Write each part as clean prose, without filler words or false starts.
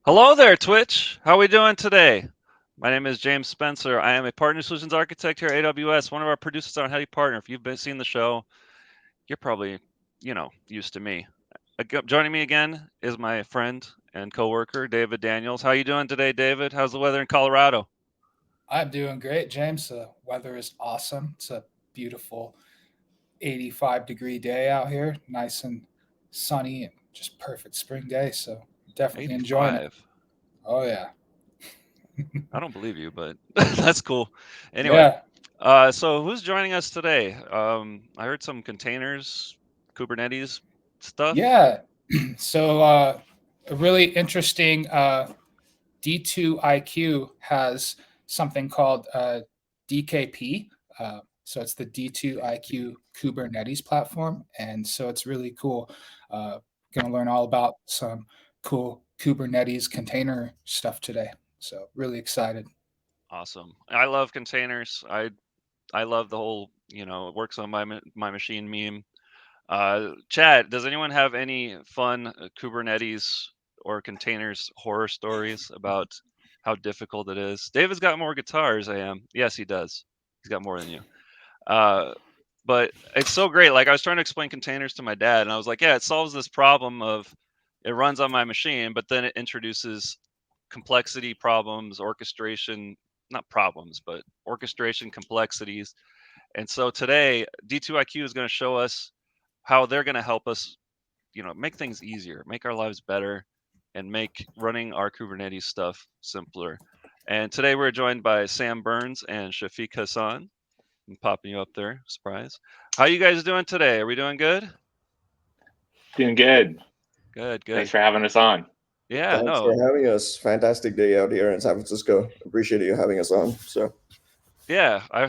Hello there, Twitch. How are we doing today? My name is James Spencer. I am a partner solutions architect here at AWS, one of our producers on Howdy Partner. If you've been seeing the show, you're probably, used to me. Joining me again is my friend and coworker, David Daniels. How you doing today, David? How's the weather in Colorado? I'm doing great, James. The weather is awesome. It's a beautiful 85-degree day out here, nice and sunny and just perfect spring day. So definitely enjoying it. 85. Oh yeah, I don't believe you, but that's cool. Anyway, yeah, so who's joining us today? I heard some containers, Kubernetes stuff. yeah. So a really interesting D2iQ has something called DKP. So it's the D2iQ Kubernetes platform, and so it's really cool. Going to learn all about some cool Kubernetes container stuff today. So really excited. Awesome. I love containers. I love the whole, it works on my machine meme. Chad, does anyone have any fun Kubernetes or containers horror stories about how difficult it is? David's got more guitars I am. Yes, he does. He's got more than you. Uh, but it's so great. Like I was trying to explain containers to my dad, and I was like, yeah, it solves this problem of it runs on my machine, but then it introduces complexity problems, orchestration, not problems, but orchestration complexities. And so today, D2iQ is going to show us how they're going to help us, make things easier, make our lives better, and make running our Kubernetes stuff simpler. And today we're joined by Sam Burns and Shafique Hassan. I'm popping you up there, surprise. How you guys doing today? Are we doing good? Doing good. Good, Thanks good. for having us on. Yeah, Thanks for no, having us. Fantastic day out here in San Francisco. Appreciate you having us on. So, yeah. I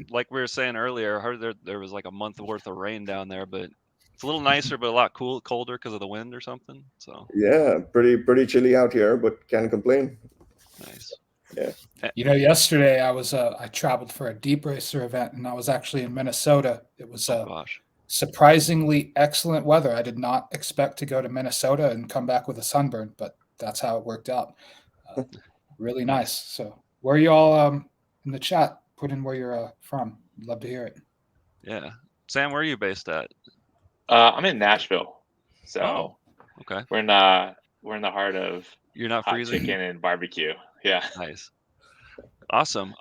like we were saying earlier. I heard there was like a month worth of rain down there, but it's a little nicer, but a lot colder because of the wind or something. So yeah, pretty chilly out here, but can't complain. nice. Yeah. Eh, Yesterday I traveled for a deep racer event, and I was actually in Minnesota. It was oh gosh, surprisingly excellent weather. I did not expect to go to Minnesota and come back with a sunburn, but that's how it worked out. Uh, really nice. nice. So, where are you all in the chat? Put in where you're from. I'd love to hear it. Yeah, Sam, where are you based at? I'm in Nashville, Oh, so okay. we're in the heart of You're not hot freezing. chicken and barbecue. Yeah. Nice. Awesome.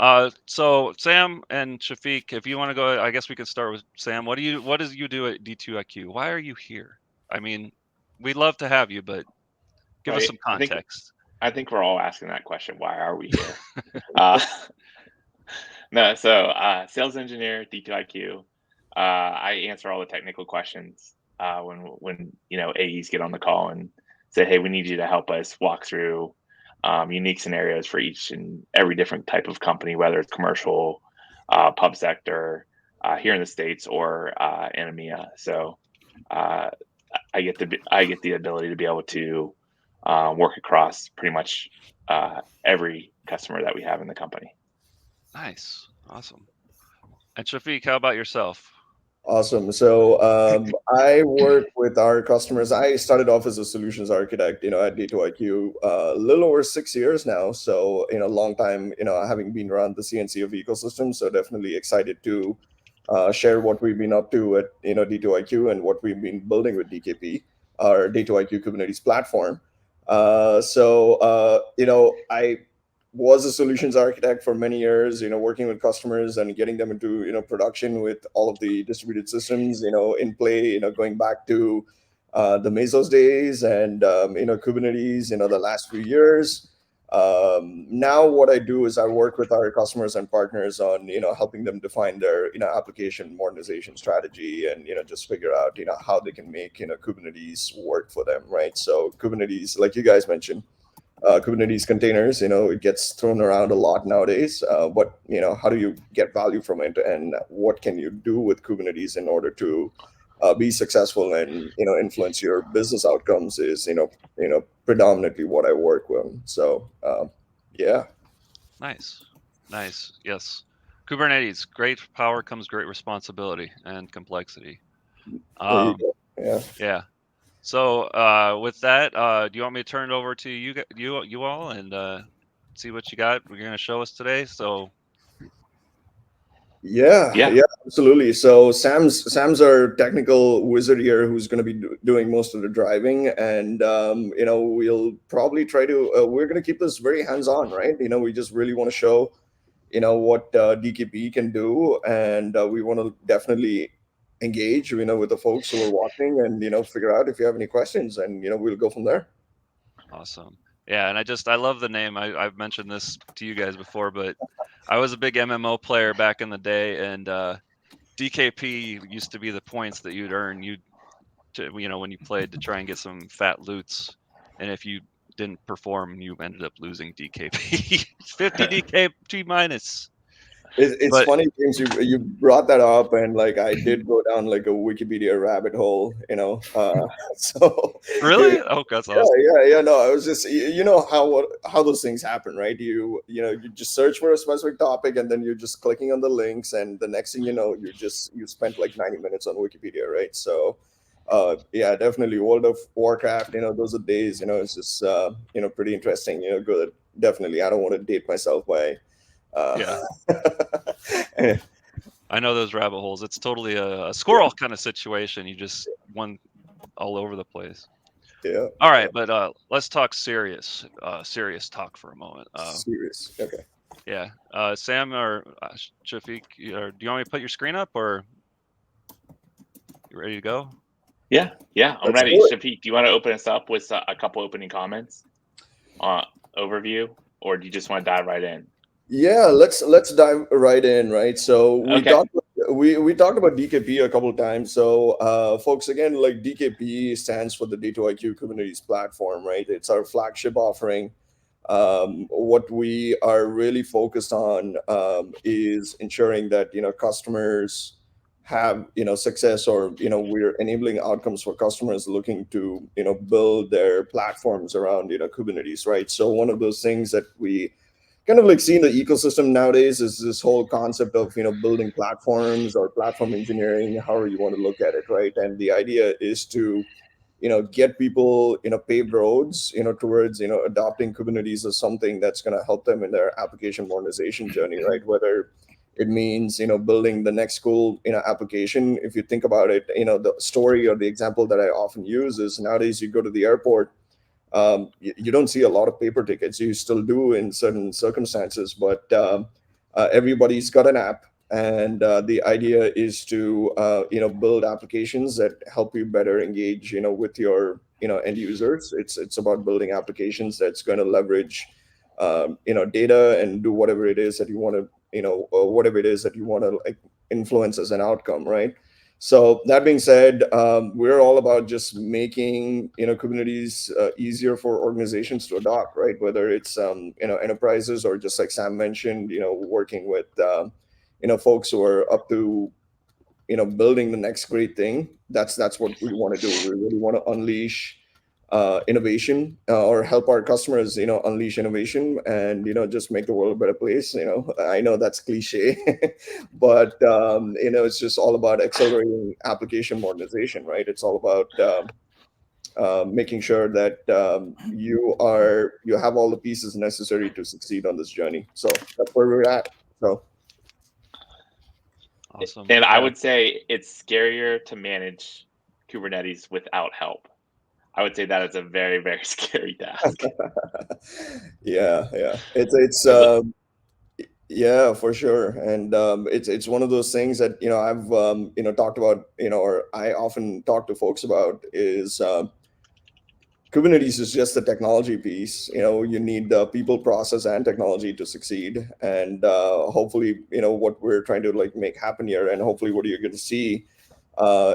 So Sam and Shafiq, if you want to go, I guess we can start with Sam. What does you do at D2iQ? Why are you here? I mean, we'd love to have you, but give us Right. some I think context. I think we're all asking that question. Why are we here? Uh, no. So sales engineer, D2iQ. I answer all the technical questions when AEs get on the call and say, hey, we need you to help us walk through unique scenarios for each and every different type of company, whether it's commercial, pub sector, here in the States or in EMEA. So uh, I get the ability to be able to work across pretty much every customer that we have in the company. Nice. Awesome. And Shafiq, how about yourself? Awesome. So, I work with our customers. I started off as a solutions architect, at D2iQ, a little over 6 years now. So, long time, having been around the CNC of ecosystem. So, definitely excited to share what we've been up to at, D2iQ and what we've been building with DKP, our D2iQ Kubernetes platform. I was a solutions architect for many years, working with customers and getting them into, production with all of the distributed systems, in play, going back to the Mesos days and, Kubernetes, the last few years. Now what I do is I work with our customers and partners on, helping them define their, application modernization strategy and, just figure out, how they can make, Kubernetes work for them, right? So Kubernetes, like you guys mentioned, Kubernetes containers, it gets thrown around a lot nowadays. But how do you get value from it, and what can you do with Kubernetes in order to be successful and influence your business outcomes? Is predominantly what I work with. So yeah, Nice. Nice. Yes. Kubernetes, great power comes great responsibility and complexity. there you Um, go. Yeah. yeah. So with that, do you want me to turn it over to you all and see what you got? We're gonna show us today. So Yeah, Yeah. yeah, absolutely. So Sam's our technical wizard here, who's going to be doing most of the driving, and we'll probably try to. We're going to keep this very hands-on, right? We just really want to show, what DKP can do, and we want to definitely engage, with the folks who are watching, and figure out if you have any questions, and we'll go from there. awesome. Yeah, and I love the name. I've mentioned this to you guys before, but I was a big MMO player back in the day, and DKP used to be the points that you'd earn when you played to try and get some fat loots, and if you didn't perform, you ended up losing DKP. 50 DKP minus. It's But funny, James, you brought that up, and like I did go down like a Wikipedia rabbit hole, so really, oh, that's yeah, awesome. yeah. No, I was just, how those things happen, right? You just search for a specific topic, and then you're just clicking on the links, and the next thing you know, you spent like 90 minutes on Wikipedia, right? So, yeah, definitely World of Warcraft. Those are days. It's just pretty interesting. Good. Definitely, I don't want to date myself by. Yeah, Eh, I know those rabbit holes. It's totally a squirrel kind of situation. You just went all over the place. yeah. All right, but let's talk serious talk for a moment. Serious. Okay. Yeah, Sam or Shafique, do you want me to put your screen up, or you ready to go? Yeah, I'm Let's ready. do it. Shafique, do you want to open us up with a couple opening comments, overview, or do you just want to dive right in? Yeah, let's dive right in, right? So Okay. we talked about DKP a couple of times. So folks, again, like DKP stands for the D2iQ Kubernetes platform, right? It's our flagship offering. What we are really focused on is ensuring that customers have success, or we're enabling outcomes for customers looking to build their platforms around Kubernetes, right? So one of those things that we kind of like seeing the ecosystem nowadays is this whole concept of building platforms or platform engineering, however you want to look at it, right? And the idea is to get people paved roads towards adopting Kubernetes as something that's going to help them in their application modernization journey, right? Whether it means building the next cool application. If you think about it, the story or the example that I often use is nowadays you go to the airport, you don't see a lot of paper tickets. You still do in certain circumstances, but everybody's got an app, and the idea is to build applications that help you better engage with your end users. It's about building applications that's going to leverage data and do whatever it is that you want to whatever it is that you want to like influence as an outcome, right? So that being said, we're all about just making Kubernetes easier for organizations to adopt, right? Whether it's enterprises or just like Sam mentioned, working with folks who are up to building the next great thing. That's what we want to do. We really want to unleash innovation, or help our customers unleash innovation, and just make the world a better place. I know that's cliche, but it's just all about accelerating application modernization, right? It's all about making sure that you have all the pieces necessary to succeed on this journey. So that's where we're at. So Awesome. And I Yeah. would say it's scarier to manage Kubernetes without help. I would say that is a very, very scary task. yeah, it's yeah, for sure. And it's one of those things that I've talked about, or I often talk to folks about, is Kubernetes is just the technology piece. You need people, process, and technology to succeed. And hopefully, what we're trying to like make happen here, and hopefully what you're going to see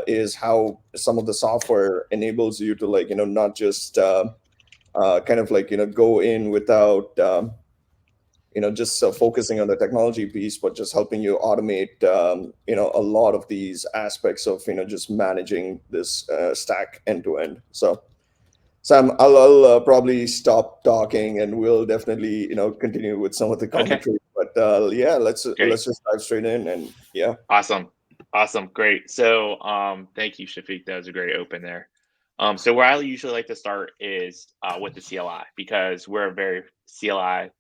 is how some of the software enables you to like not just kind of like go in without just focusing on the technology piece, but just helping you automate a lot of these aspects of just managing this stack end to end. So Sam, I'll probably stop talking, and we'll definitely continue with some of the commentary. But yeah, let's just dive straight in, and yeah. Awesome, great. So thank you, Shafique. That was a great open there. So where I usually like to start is with the CLI, because we're a very CLI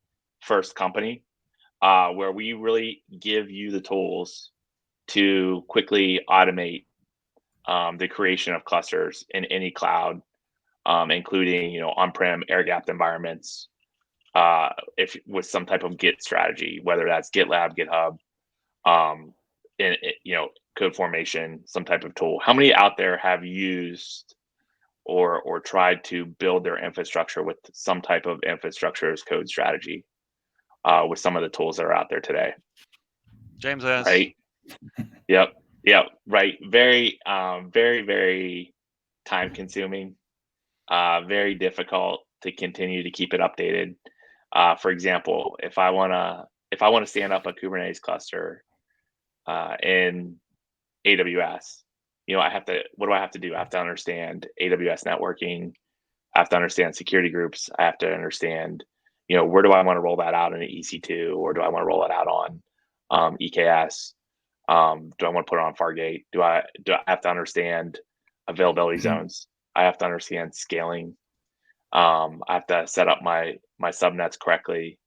first company, where we really give you the tools to quickly automate the creation of clusters in any cloud, including on-prem air-gapped environments, if with some type of Git strategy, whether that's GitLab, GitHub, in code formation, some type of tool. How many out there have used or tried to build their infrastructure with some type of infrastructure as code strategy with some of the tools that are out there today? James S. Right. Yep. Right. Very, very time consuming. Very difficult to continue to keep it updated. For example, if I want to stand up a Kubernetes cluster in AWS, what do I have to do? I have to understand AWS networking. I have to understand security groups. I have to understand, where do I want to roll that out in EC2, or do I want to roll it out on EKS? Do I want to put it on Fargate? Do I have to understand availability zones? I have to understand scaling. I have to set up my subnets correctly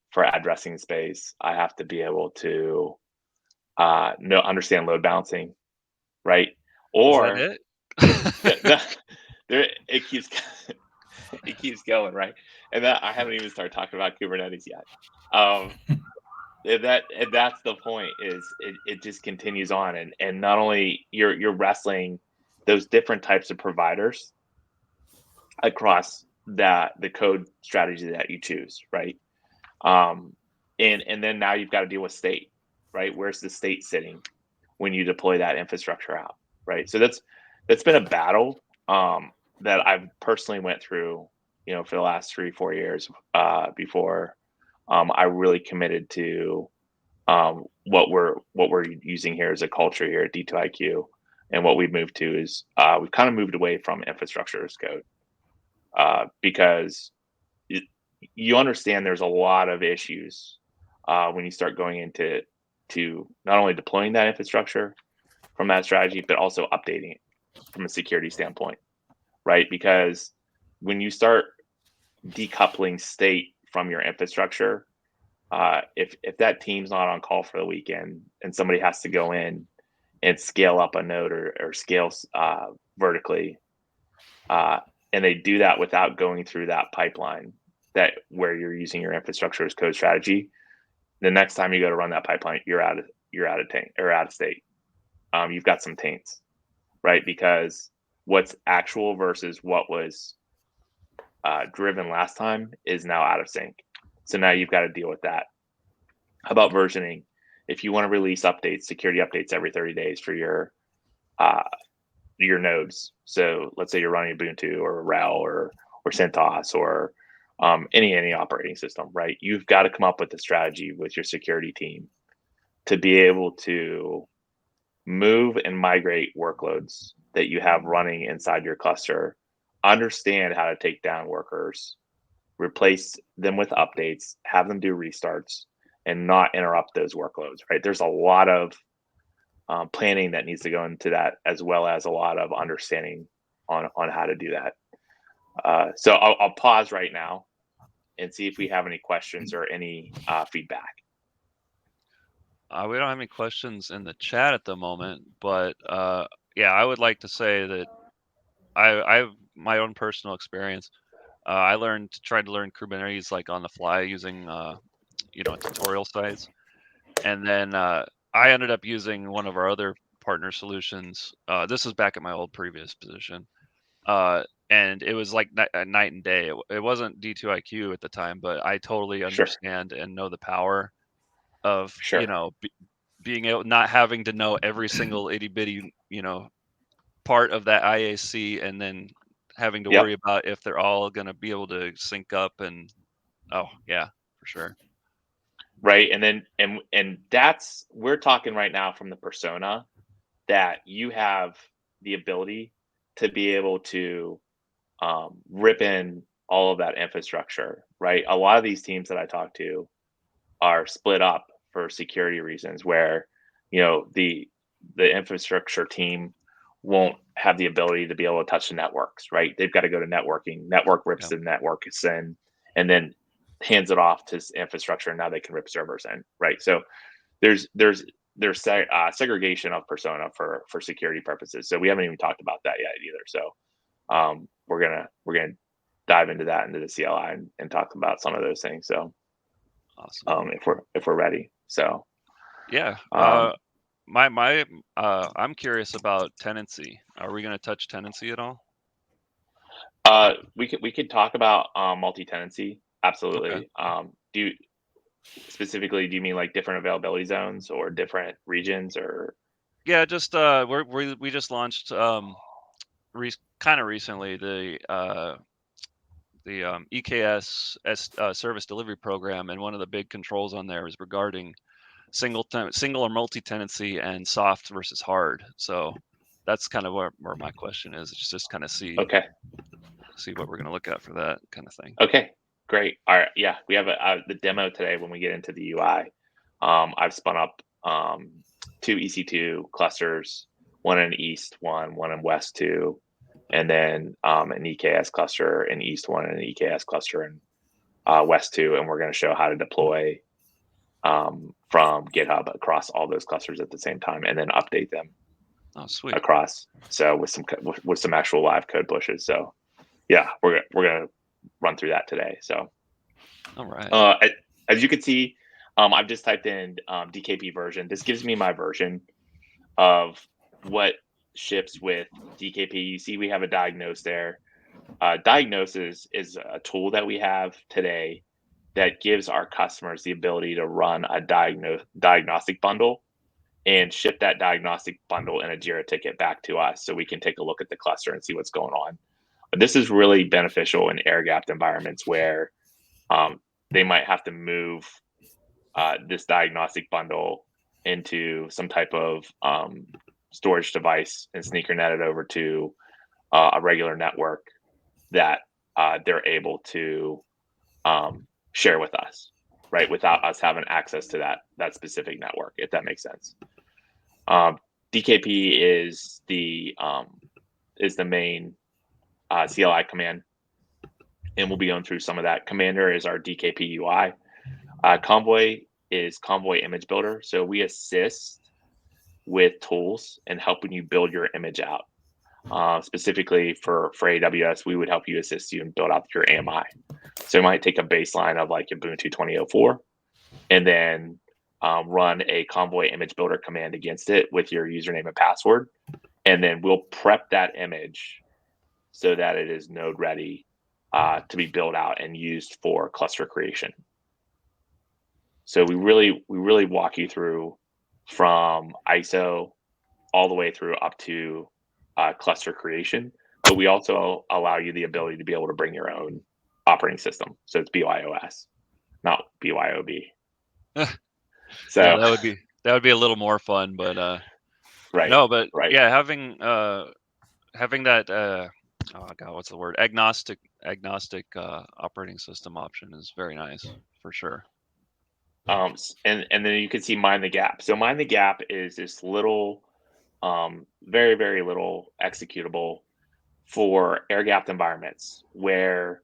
for addressing space. I have to be able to understand load balancing, right? Or Is that it? it keeps going, right? And that I haven't even started talking about Kubernetes yet. And that's the point, is it just continues on, and not only you're wrestling those different types of providers across the code strategy that you choose, right? And then now you've got to deal with state, right? Where's the state sitting when you deploy that infrastructure out, right? So that's been a battle that I've personally went through, for the last 3-4 years before I really committed to what we're using here as a culture here at D2iQ, and what we've moved to is we've kind of moved away from infrastructure as code, because you understand there's a lot of issues when you start going into not only deploying that infrastructure from that strategy, but also updating it from a security standpoint, right? Because when you start decoupling state from your infrastructure, if that team's not on call for the weekend and somebody has to go in and scale up a node or scale vertically, and they do that without going through that pipeline that where you're using your infrastructure as code strategy, the next time you go to run that pipeline, you're out of state. You've got some taints, right? Because what's actual versus what was driven last time is now out of sync. So now you've got to deal with that. How about versioning? If you want to release updates, security updates every 30 days for your nodes. So let's say you're running Ubuntu or RHEL or CentOS or any operating system, right? You've got to come up with a strategy with your security team to be able to move and migrate workloads that you have running inside your cluster, understand how to take down workers, replace them with updates, have them do restarts, and not interrupt those workloads, right? There's a lot of planning that needs to go into that, as well as a lot of understanding on how to do that. So I'll pause right now and see if we have any questions or any feedback. We don't have any questions in the chat at the moment, but yeah, I would like to say that I have my own personal experience. I tried to learn Kubernetes like on the fly using tutorial sites, and then I ended up using one of our other partner solutions. This was back at my old previous position, and it was like night and day. It wasn't D2iQ at the time, but I totally understand and know the power of being able, not having to know every single itty bitty part of that IAC, and then having to worry about if they're all going to be able to sync up. And oh yeah, for sure. Right. And then and that's, we're talking right now from the persona that you have the ability to be able to rip in all of that infrastructure, right? A lot of these teams that I talk to are split up for security reasons, where the infrastructure team won't have the ability to be able to touch the networks, right? They've got to go to networking. Network rips Yeah. the network in, and then hands it off to infrastructure, and now they can rip servers in, right? So there's segregation of persona for security purposes. So we haven't even talked about that yet either. So we're gonna dive into that into the CLI and talk about some of those things. So Awesome. if we're ready. So Yeah. I'm curious about tenancy. Are we going to touch tenancy at all? we could talk about multi-tenancy. Okay. Absolutely. Do you mean like different availability zones or different regions or? Yeah, just we just launched kind of recently the EKS service delivery program, and one of the big controls on there is regarding single or multi-tenancy and soft versus hard. So that's kind of where my question is. It's just kind of see what we're going to look at for that kind of thing. Okay, great. All right, yeah, we have the demo today. When we get into the UI, I've spun up 2 EC2 clusters, one in East, one in West 2, and then an EKS cluster in East 1 and an EKS cluster in West 2, and we're going to show how to deploy from GitHub across all those clusters at the same time, and then update them. Oh, sweet. Across. So with some actual live code pushes. So yeah, we're gonna run through that today. So all right. As you can see, I've just typed in DKP version. This gives me my version of what ships with DKP. You see we have a diagnose there. Diagnosis is a tool that we have today that gives our customers the ability to run a diagnostic bundle and ship that diagnostic bundle in a Jira ticket back to us so we can take a look at the cluster and see what's going on. But this is really beneficial in air-gapped environments where they might have to move this diagnostic bundle into some type of storage device and sneakernet it over to a regular network that they're able to share with us, right? Without us having access to that specific network, if that makes sense. DKP is the main CLI command, and we'll be going through some of that. Commander is our DKP UI. Convoy is Convoy Image Builder. So we assist with tools and helping you build your image out. Specifically for AWS, we would help you assist you and build out your AMI. So you might take a baseline of like Ubuntu 2004 and then run a Convoy Image Builder command against it with your username and password. And then we'll prep that image so that it is node ready to be built out and used for cluster creation. So we really walk you through from ISO all the way through up to cluster creation, but we also allow you the ability to be able to bring your own operating system. So it's BYOS, not BYOB. So yeah, that would be a little more fun, but right. No, but right. Yeah, having that oh god, what's the word? Agnostic operating system option is very nice for sure. And then you can see Mind the Gap. So Mind the Gap is this little, very, very little executable for air-gapped environments where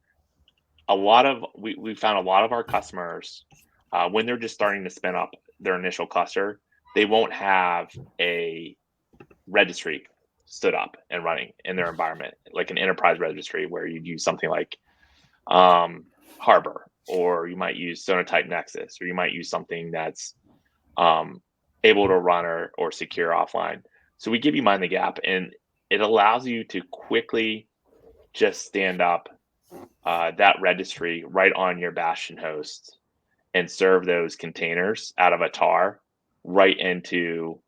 we found a lot of our customers, when they're just starting to spin up their initial cluster, they won't have a registry stood up and running in their environment, like an enterprise registry where you'd use something like Harbor, or you might use Sonatype Nexus, or you might use something that's able to run or secure offline. So we give you Mind the Gap, and it allows you to quickly just stand up that registry right on your Bastion host and serve those containers out of a tar right into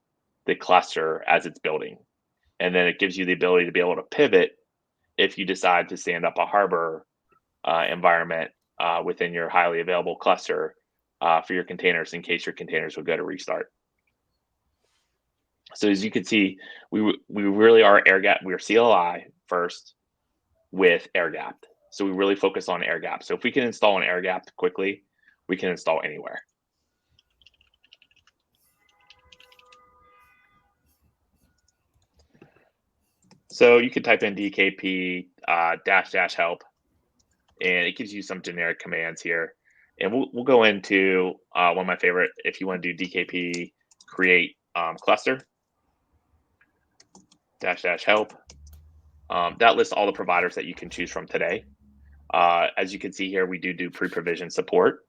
the cluster as it's building. And then it gives you the ability to be able to pivot if you decide to stand up a Harbor environment within your highly available cluster for your containers in case your containers will go to restart. So as you can see, we really are air gap. We're CLI first with air gapped. So we really focus on air gap. So if we can install an air gapped quickly, we can install anywhere. So you could type in DKP -- help, and it gives you some generic commands here. And we'll go into one of my favorite. If you want to do DKP create cluster -- help, that lists all the providers that you can choose from today. As you can see here, we do pre-provision support.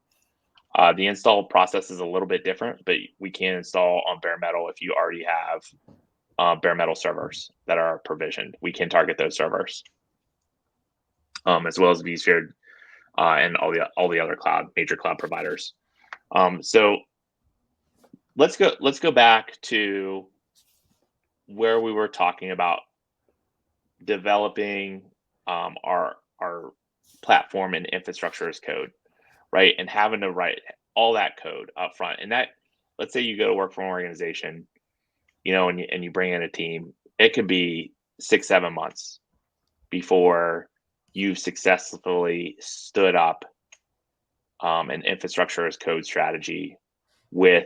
The install process is a little bit different, but we can install on bare metal if you already have bare metal servers that are provisioned. We can target those servers, as well as vSphere and all the other major cloud providers. So let's go back to where we were talking about developing our platform and infrastructure as code, right? And having to write all that code up front. And that, let's say you go to work for an organization, and you bring in a team, it could be 6-7 months before you've successfully stood up an infrastructure as code strategy with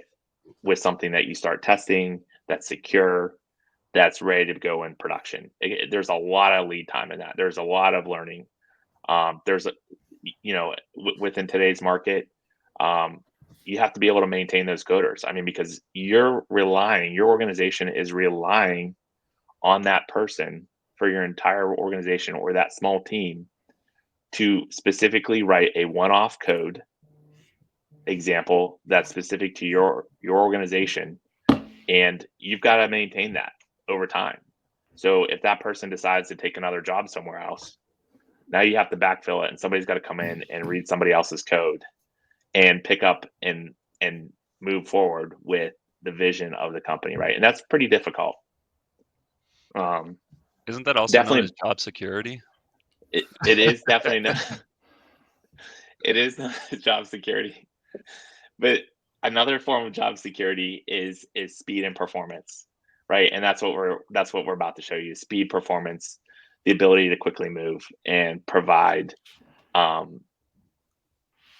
something that you start testing, that's secure, that's ready to go in production. There's a lot of lead time in that. There's a lot of learning. Within today's market, you have to be able to maintain those coders. I mean, because your organization is relying on that person for your entire organization or that small team to specifically write a one-off code example that's specific to your organization, and you've got to maintain that over time. So if that person decides to take another job somewhere else, now you have to backfill it, and somebody's got to come in and read somebody else's code and pick up and move forward with the vision of the company, right? And that's pretty difficult. Isn't that also known as job security? It is definitely not. It is not job security, but another form of job security is speed and performance, right? And that's what we're about to show you: speed, performance, the ability to quickly move and provide,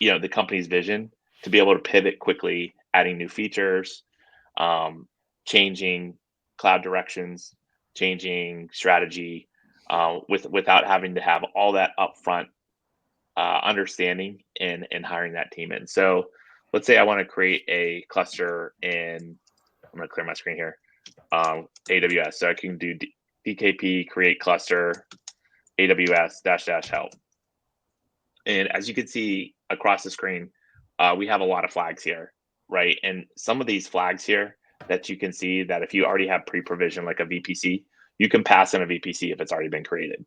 the company's vision, to be able to pivot quickly, adding new features, changing cloud directions, changing strategy, without having to have all that upfront understanding and hiring that team in. So let's say I want to create a cluster in, I'm going to clear my screen here, AWS. So I can do DKP create cluster AWS -- help. And as you can see across the screen, we have a lot of flags here, right? And some of these flags here that you can see, that if you already have pre-provision like a VPC, you can pass in a VPC if it's already been created.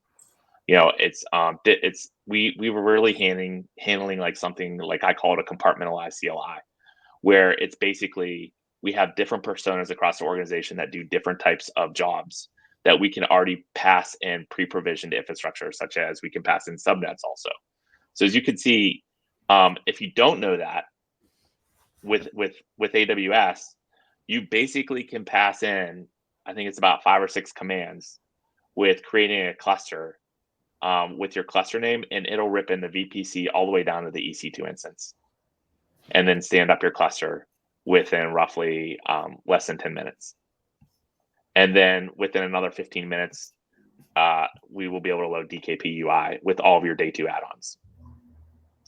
We were really handling like something like, I call it a compartmentalized CLI, where it's basically, we have different personas across the organization that do different types of jobs that we can already pass in pre-provisioned infrastructure, such as we can pass in subnets also. So as you can see, if you don't know that, with AWS, you basically can pass in, I think it's about 5 or 6 commands with creating a cluster with your cluster name, and it'll rip in the VPC all the way down to the EC2 instance, and then stand up your cluster within roughly less than 10 minutes. And then within another 15 minutes, we will be able to load DKP UI with all of your day 2 add-ons.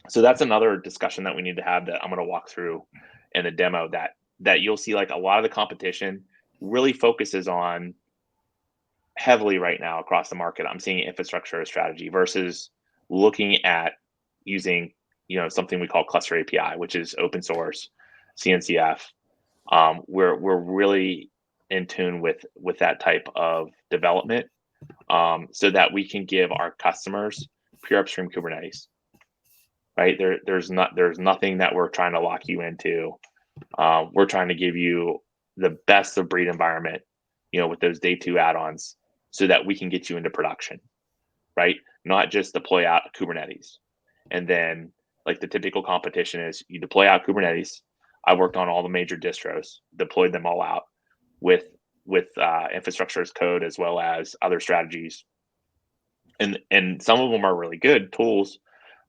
So that's another discussion that we need to have, that I'm going to walk through in the demo, that you'll see, like, a lot of the competition really focuses on heavily right now across the market. I'm seeing infrastructure as strategy versus looking at using, something we call cluster API, which is open source, CNCF. We're really in tune with that type of development, so that we can give our customers pure upstream Kubernetes. Right? There's nothing that we're trying to lock you into. We're trying to give you the best of breed environment, with those day 2 add-ons, so that we can get you into production, right? Not just deploy out Kubernetes. And then, like, the typical competition is, you deploy out Kubernetes. I worked on all the major distros, deployed them all out with infrastructure as code, as well as other strategies. And some of them are really good tools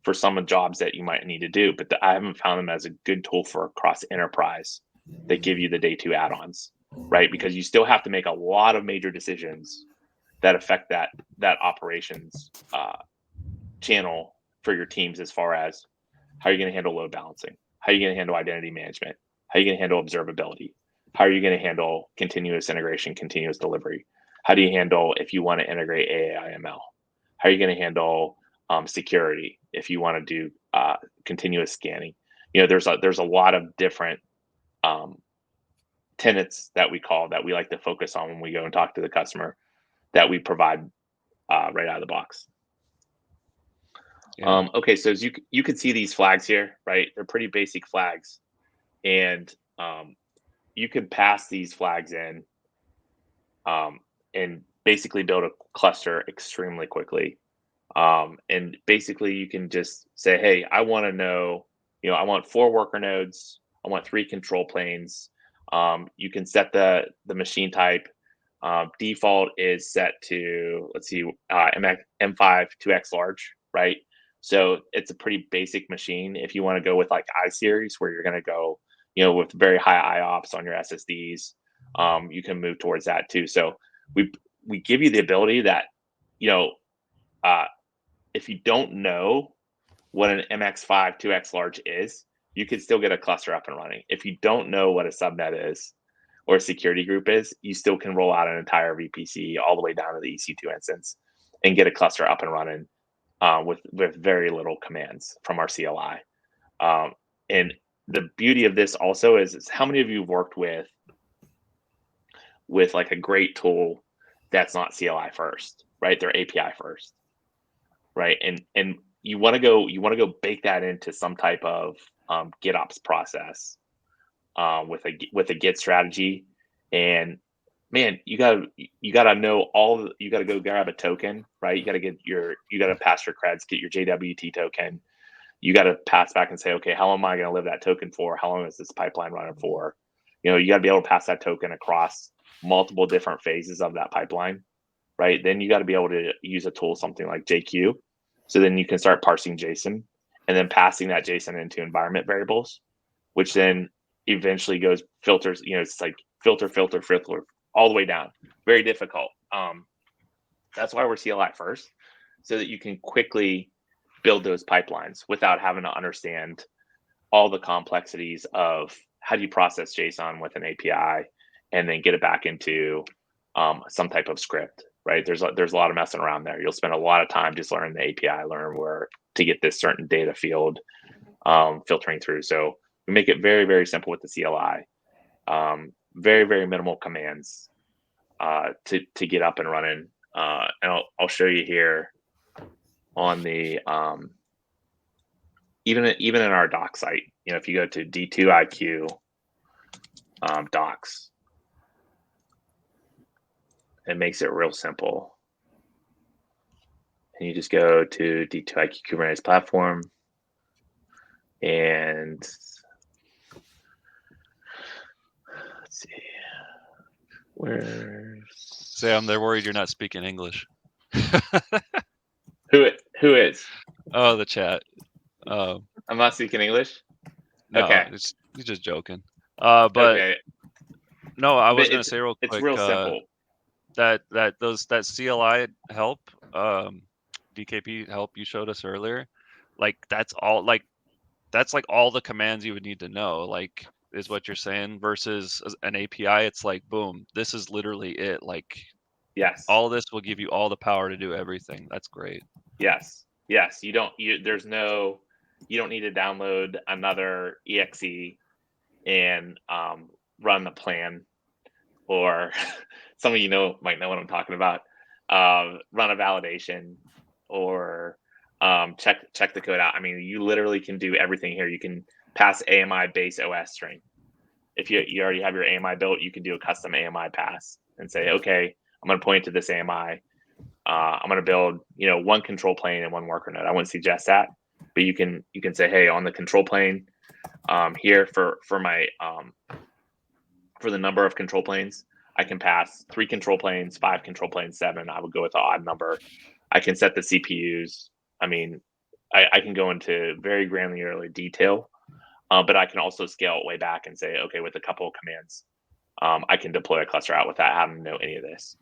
for some of the jobs that you might need to do, but I haven't found them as a good tool for across enterprise that give you the day 2 add-ons, right? Because you still have to make a lot of major decisions that affect that operations channel for your teams, as far as how are you going to handle load balancing, how are you going to handle identity management, how are you going to handle observability, how are you going to handle continuous integration, continuous delivery, how do you handle if you want to integrate AI/ML, how are you going to handle security if you want to do continuous scanning. There's a lot of different tenets that we like to focus on when we go and talk to the customer, that we provide right out of the box. Yeah. Okay, so as you can see these flags here, right? They're pretty basic flags, and you can pass these flags in and basically build a cluster extremely quickly. And basically, you can just say, hey, I want to know, I want 4 worker nodes, I want 3 control planes. You can set the machine type. Default is set to, let's see, M5 2X large, right? So it's a pretty basic machine. If you want to go with like I-series, where you're going to go, with very high IOPS on your SSDs, you can move towards that too. So we give you the ability that, if you don't know what an MX5 2X large is, you could still get a cluster up and running. If you don't know what a subnet is or a security group is, you still can roll out an entire VPC all the way down to the EC2 instance and get a cluster up and running with very little commands from our CLI. And the beauty of this also is how many of you have worked with like a great tool that's not CLI first, right? They're API first, right? And you want to go bake that into some type of GitOps process with a Git strategy. And man, you gotta know you gotta go grab a token, right? You gotta pass your creds, get your JWT token. You gotta pass back and say, okay, how long am I gonna live that token for? How long is this pipeline running for? You gotta be able to pass that token across multiple different phases of that pipeline, right? Then you gotta be able to use a tool, something like JQ. So then you can start parsing JSON and then passing that JSON into environment variables, which then eventually filters, it's like filter all the way down. Very difficult. That's why we're CLI first, so that you can quickly build those pipelines without having to understand all the complexities of how do you process JSON with an API and then get it back into some type of script, right? There's a lot of messing around there. You'll spend a lot of time just learning the API, learn where to get this certain data field filtering through. So we make it very, very simple with the CLI. Very, very minimal commands to get up and running. And I'll show you here on the even in our doc site. If you go to D2iQ docs, it makes it real simple. And you just go to D2iQ Kubernetes platform, and let's see, where's Sam? They're worried you're not speaking English. Who is? Oh, the chat. I'm not speaking English. No, Okay. he's just joking. But okay. no, I was gonna say real quick. It's real simple. That CLI help, DKP help you showed us earlier, like that's all like all the commands you would need to know, like, is what you're saying, versus an API. It's like, boom, this is literally it. Like, yes, all this will give you all the power to do everything. That's great. Yes. You don't need to download another exe and run the plan, or some of you might know what I'm talking about. Run a validation, or check the code out. I mean, you literally can do everything here. You can pass AMI base OS string. If you already have your AMI built, you can do a custom AMI pass and say, okay, I'm going to point to this AMI. I'm going to build, one control plane and one worker node. I wouldn't suggest that, but you can say, hey, on the control plane, here for my for the number of control planes, I can pass 3 control planes, 5 control planes, 7. I would go with the odd number. I can set the CPUs. I mean, I can go into very granular detail, but I can also scale it way back and say, okay, with a couple of commands, I can deploy a cluster out without having to know any of this.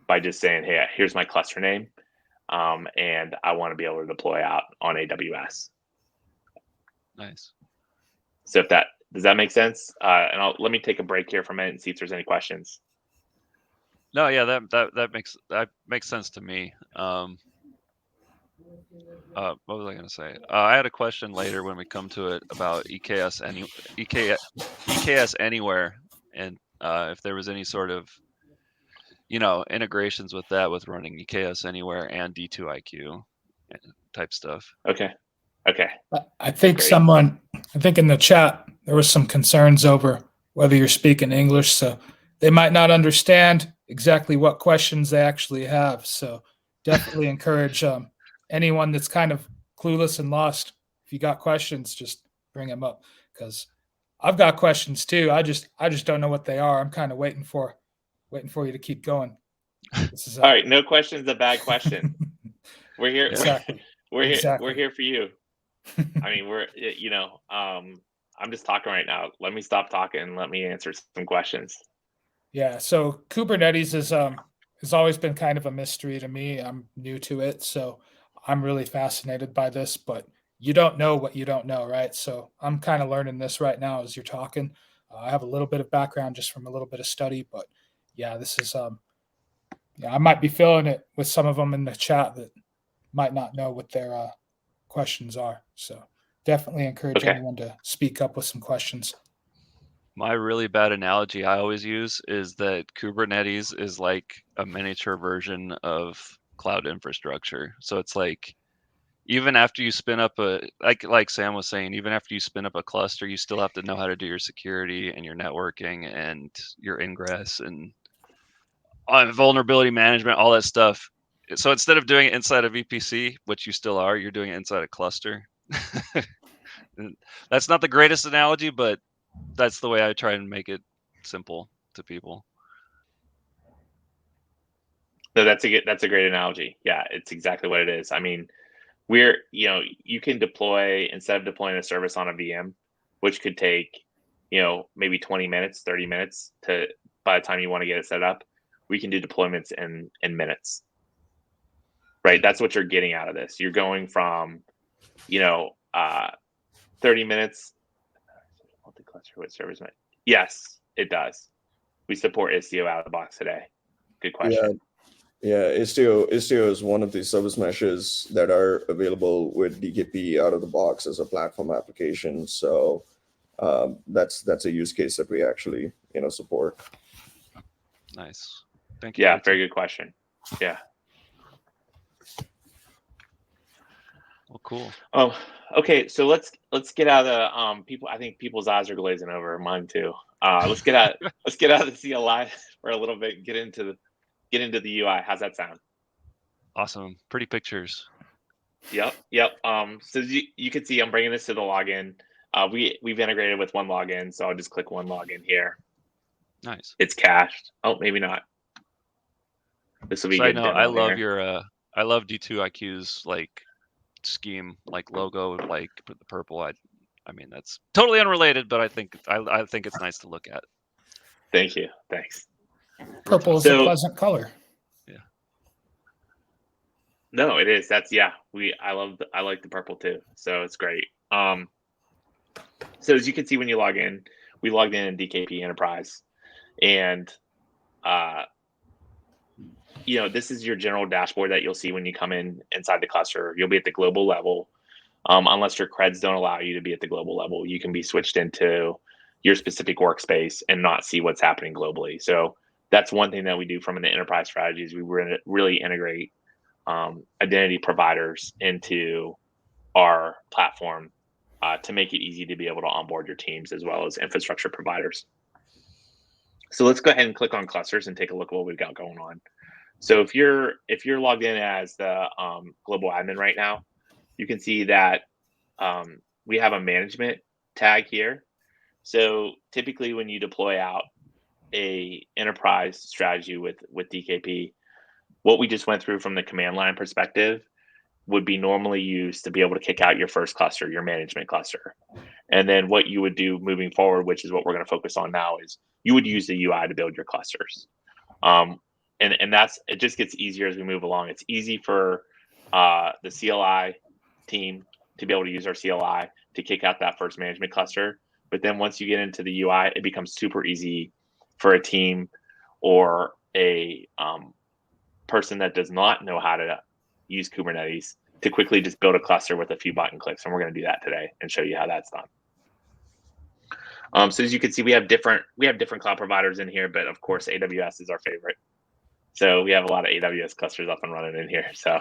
by just saying, hey, here's my cluster name, and I want to be able to deploy out on AWS. Nice. So does that make sense? And let me take a break here for a minute and see if there's any questions. No, yeah, that makes sense to me. What was I going to say? I had a question later when we come to it about EKS Anywhere, and if there was any sort of integrations with that, with running EKS Anywhere and D2iQ type stuff. Okay. I think Great. I think in the chat there was some concerns over whether you're speaking English, so they might not understand exactly what questions they actually have. So definitely encourage anyone that's kind of clueless and lost. If you got questions, just bring them up, because I've got questions too. I just don't know what they are. I'm kind of waiting for you to keep going. This is all right. No question's a bad question. We're here. Exactly. We're here. Exactly. We're here for you. I mean, I'm just talking right now. Let me stop talking and let me answer some questions. Yeah. So Kubernetes has always been kind of a mystery to me. I'm new to it, so I'm really fascinated by this. But you don't know what you don't know, right? So I'm kind of learning this right now as you're talking. I have a little bit of background just from a little bit of study, but yeah, this is I might be feeling it with some of them in the chat that might not know what their questions are. So definitely encourage anyone to speak up with some questions. My really bad analogy I always use is that Kubernetes is like a miniature version of cloud infrastructure. So it's like, even after you spin up like Sam was saying, even after you spin up a cluster, you still have to know how to do your security and your networking and your ingress and vulnerability management, all that stuff. So instead of doing it inside a VPC, which you still are, you're doing it inside a cluster. That's not the greatest analogy, but that's the way I try and make it simple to people. No, that's a great analogy. Yeah, it's exactly what it is. I mean, you can deploy, instead of deploying a service on a VM, which could take, maybe 20 minutes, 30 minutes by the time you want to get it set up, we can do deployments in minutes. Right? That's what you're getting out of this. You're going from, 30 minutes. Multi-cluster with service. Yes, it does. We support Istio out of the box today. Good question. Yeah, Istio is one of the service meshes that are available with DKP out of the box as a platform application. So that's a use case that we actually support. Nice. Thank you. Yeah, very good question. Yeah. Well, cool. Okay, so let's get out of the people. I think people's eyes are glazing over. Mine too. Let's get out of the CLI for a little bit. Get into the UI. How's that sound? Awesome. Pretty pictures. Yep. So you can see I'm bringing this to the login. We've integrated with one login, so I'll just click one login here. Nice. It's cached. Oh, maybe not. This will be so a good I know demo I love here. I love D2iQ's like scheme, like logo, like the purple. I mean, that's totally unrelated, but I think it's nice to look at. Thank you. Thanks. Purple is a pleasant color. Yeah. No, it is. I like the purple too. So it's great. So as you can see when you log in, we logged in DKP Enterprise, and this is your general dashboard that you'll see when you come inside the cluster. You'll be at the global level. Unless your creds don't allow you to be at the global level, you can be switched into your specific workspace and not see what's happening globally. So that's one thing that we do from an enterprise strategy is we really integrate identity providers into our platform to make it easy to be able to onboard your teams as well as infrastructure providers. So let's go ahead and click on clusters and take a look at what we've got going on. So if you're logged in as the global admin right now, you can see that we have a management tag here. So typically when you deploy out a enterprise strategy with DKP, what we just went through from the command line perspective would be normally used to be able to kick out your first cluster, your management cluster. And then what you would do moving forward, which is what we're going to focus on now, is you would use the UI to build your clusters. and that's, it just gets easier as we move along. It's easy for the CLI team to be able to use our CLI to kick out that first management cluster. But then once you get into the UI, it becomes super easy for a team or a person that does not know how to use Kubernetes to quickly just build a cluster with a few button clicks. And we're going to do that today and show you how that's done. So as you can see, we have different cloud providers in here, but of course AWS is our favorite. So we have a lot of AWS clusters up and running in here. So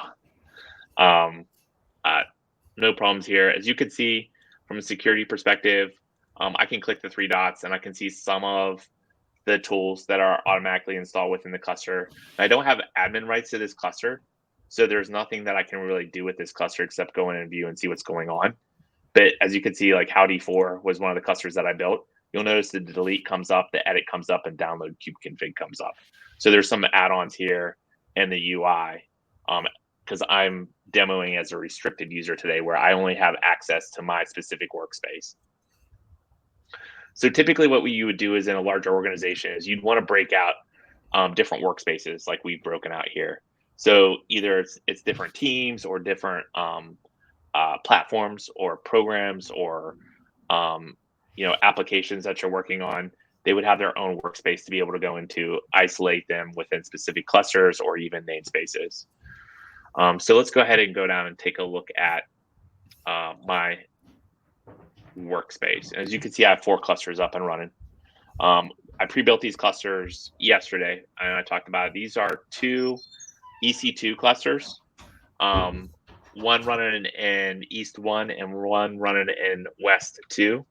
no problems here. As you can see from a security perspective, I can click the 3 dots and I can see some of the tools that are automatically installed within the cluster. I don't have admin rights to this cluster, so there's nothing that I can really do with this cluster except go in and view and see what's going on. But as you can see, like Howdy 4 was one of the clusters that I built. You'll notice the delete comes up, the edit comes up, and download kubeconfig comes up. So there's some add-ons here in the UI because I'm demoing as a restricted user today where I only have access to my specific workspace. So typically what you would do is in a larger organization is you'd want to break out different workspaces like we've broken out here. So either it's different teams or different platforms or programs or applications that you're working on. They would have their own workspace to be able to go into, isolate them within specific clusters or even namespaces. So let's go ahead and go down and take a look at my workspace. As you can see, I have 4 clusters up and running. I pre-built these clusters yesterday, and I talked about it. These are 2 EC2 clusters, one running in East 1 and one running in West 2,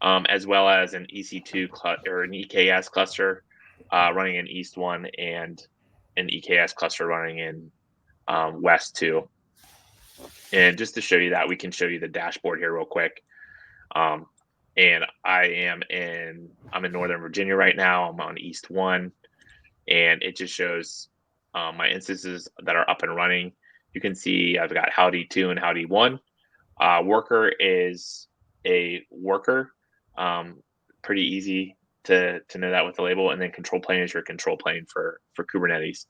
as well as an EC2 or an EKS cluster running in East 1 and an EKS cluster running in West 2. And just to show you that, we can show you the dashboard here real quick. And I'm in Northern Virginia right now. I'm on East 1, and it just shows my instances that are up and running. You can see I've got Howdy 2 and Howdy 1. Worker is a worker. Pretty easy to know that with the label. And then control plane is your control plane for Kubernetes.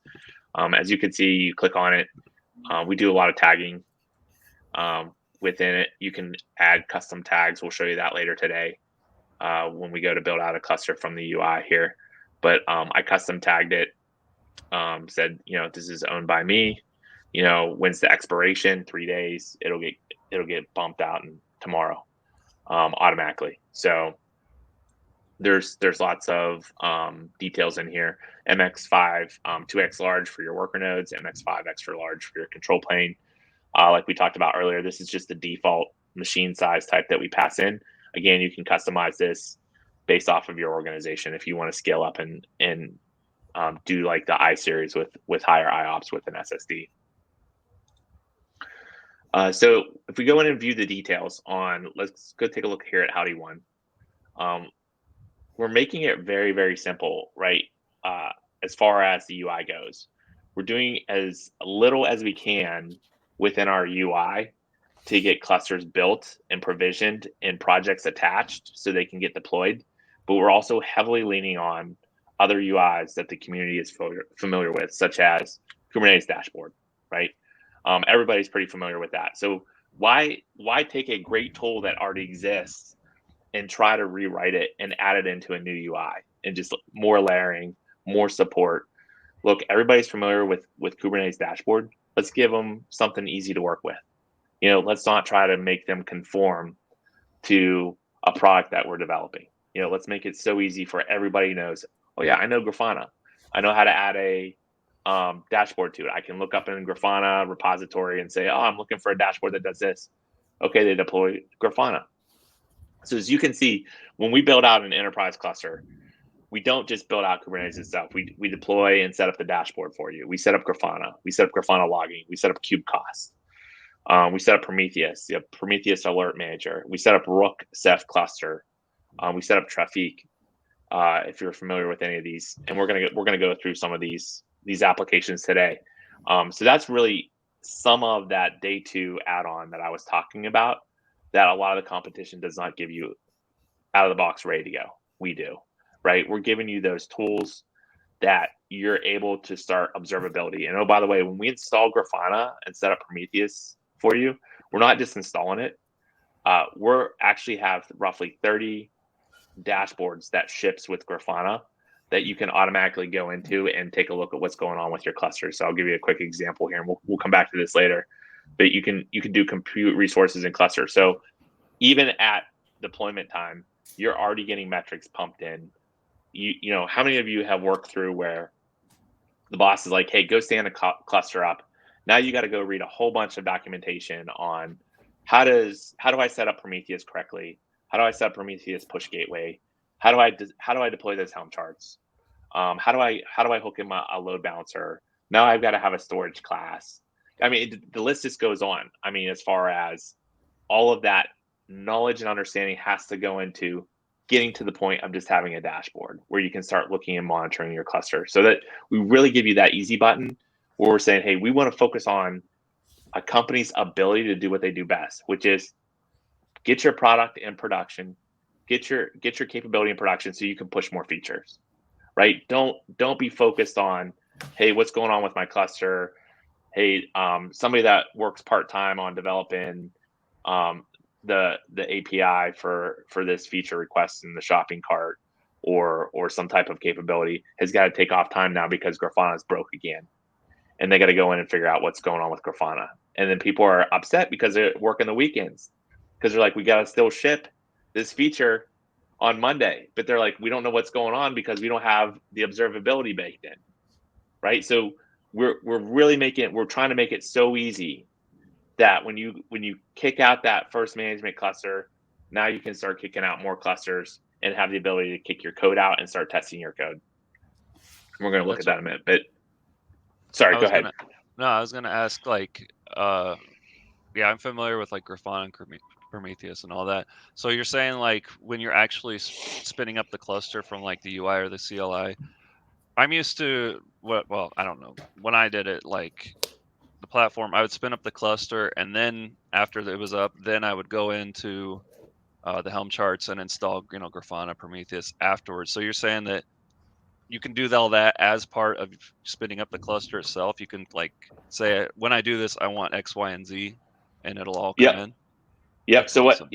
As you can see, you click on it. We do a lot of tagging within it. You can add custom tags. We'll show you that later today when we go to build out a cluster from the UI here. But I custom tagged it, said, this is owned by me. When's the expiration? 3 days. It'll get bumped out tomorrow automatically. So there's lots of details in here. MX5 2x large for your worker nodes, MX5 extra large for your control plane. Like we talked about earlier, this is just the default machine size type that we pass in. Again, you can customize this based off of your organization if you want to scale up and do like the I series with higher IOPS with an SSD. So if we go in and view the details on, let's go take a look here at Howdy 1. We're making it very, very simple, right? As far as the UI goes, we're doing as little as we can within our UI to get clusters built and provisioned and projects attached so they can get deployed. But we're also heavily leaning on other UIs that the community is familiar with, such as Kubernetes dashboard, right? Everybody's pretty familiar with that. So why take a great tool that already exists and try to rewrite it and add it into a new UI and just more layering, more support? Look, everybody's familiar with Kubernetes dashboard. Let's give them something easy to work with. Let's not try to make them conform to a product that we're developing. Let's make it so easy for everybody knows, oh yeah, I know Grafana. I know how to add a dashboard to it. I can look up in Grafana repository and say, oh, I'm looking for a dashboard that does this. Okay, they deploy Grafana. So as you can see, when we build out an enterprise cluster, we don't just build out Kubernetes itself. We deploy and set up the dashboard for you. We set up Grafana. We set up Grafana logging. We set up kubectl. We set up Prometheus, the Prometheus Alert Manager. We set up Rook Ceph cluster. We set up Shafique. If you're familiar with any of these, and we're gonna go through some of these applications today. So that's really some of that day 2 add-on that I was talking about that a lot of the competition does not give you out of the box ready to go. We do, right? We're giving you those tools that you're able to start observability. And oh, by the way, when we install Grafana and set up Prometheus for you, we're not just installing it. We're actually have roughly 30 dashboards that ships with Grafana that you can automatically go into and take a look at what's going on with your cluster. So I'll give you a quick example here, and we'll come back to this later. But you can do compute resources in cluster. So even at deployment time, you're already getting metrics pumped in. You know, how many of you have worked through where the boss is like, hey, go stand a cluster up. Now you got to go read a whole bunch of documentation on how do I set up Prometheus correctly? How do I set up Prometheus push gateway? How do I deploy those Helm charts? How do I hook in a load balancer? Now I've got to have a storage class. I mean, the list just goes on. I mean, as far as all of that knowledge and understanding has to go into getting to the point of just having a dashboard where you can start looking and monitoring your cluster, so that we really give you that easy button where we're saying, hey, we want to focus on a company's ability to do what they do best, which is get your product in production, get your capability in production so you can push more features, right? Don't be focused on, hey, what's going on with my cluster? Hey, somebody that works part-time on developing the API for this feature request in the shopping cart or some type of capability has got to take off time now because Grafana is broke again, and they got to go in and figure out what's going on with Grafana. And then people are upset because they're working the weekends because they're like, we got to still ship this feature on Monday, but they're like, we don't know what's going on because we don't have the observability baked in, right? So we're trying to make it so easy that when you kick out that first management cluster, now you can start kicking out more clusters and have the ability to kick your code out and start testing your code. We're going to look at that in a minute, but sorry, go ahead. I was going to ask, like, yeah, I'm familiar with like Grafana and Prometheus and all that. So you're saying like when you're actually spinning up the cluster from like the UI or the CLI, I'm used to well, I don't know. When I did it, like the platform, I would spin up the cluster, and then after it was up, then I would go into the Helm charts and install, Grafana, Prometheus afterwards. So you're saying that you can do all that as part of spinning up the cluster itself. You can like say, when I do this, I want X, Y, and Z, and it'll all come in. Yep. That's so awesome.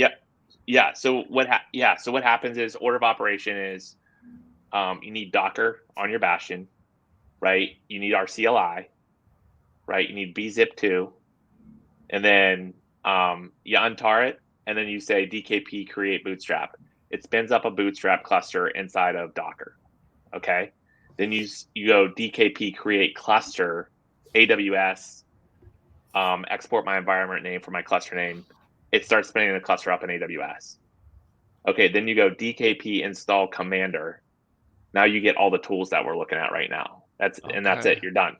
So what happens is order of operation is you need Docker on your Bastion, right? You need our CLI, right? You need bzip2, and then you untar it, and then you say DKP create bootstrap. It spins up a bootstrap cluster inside of Docker. Okay. Then you go DKP create cluster AWS, export my environment name for my cluster name. It starts spinning the cluster up in AWS. Okay, then you go DKP install commander. Now you get all the tools that we're looking at right now. That's it. You're done.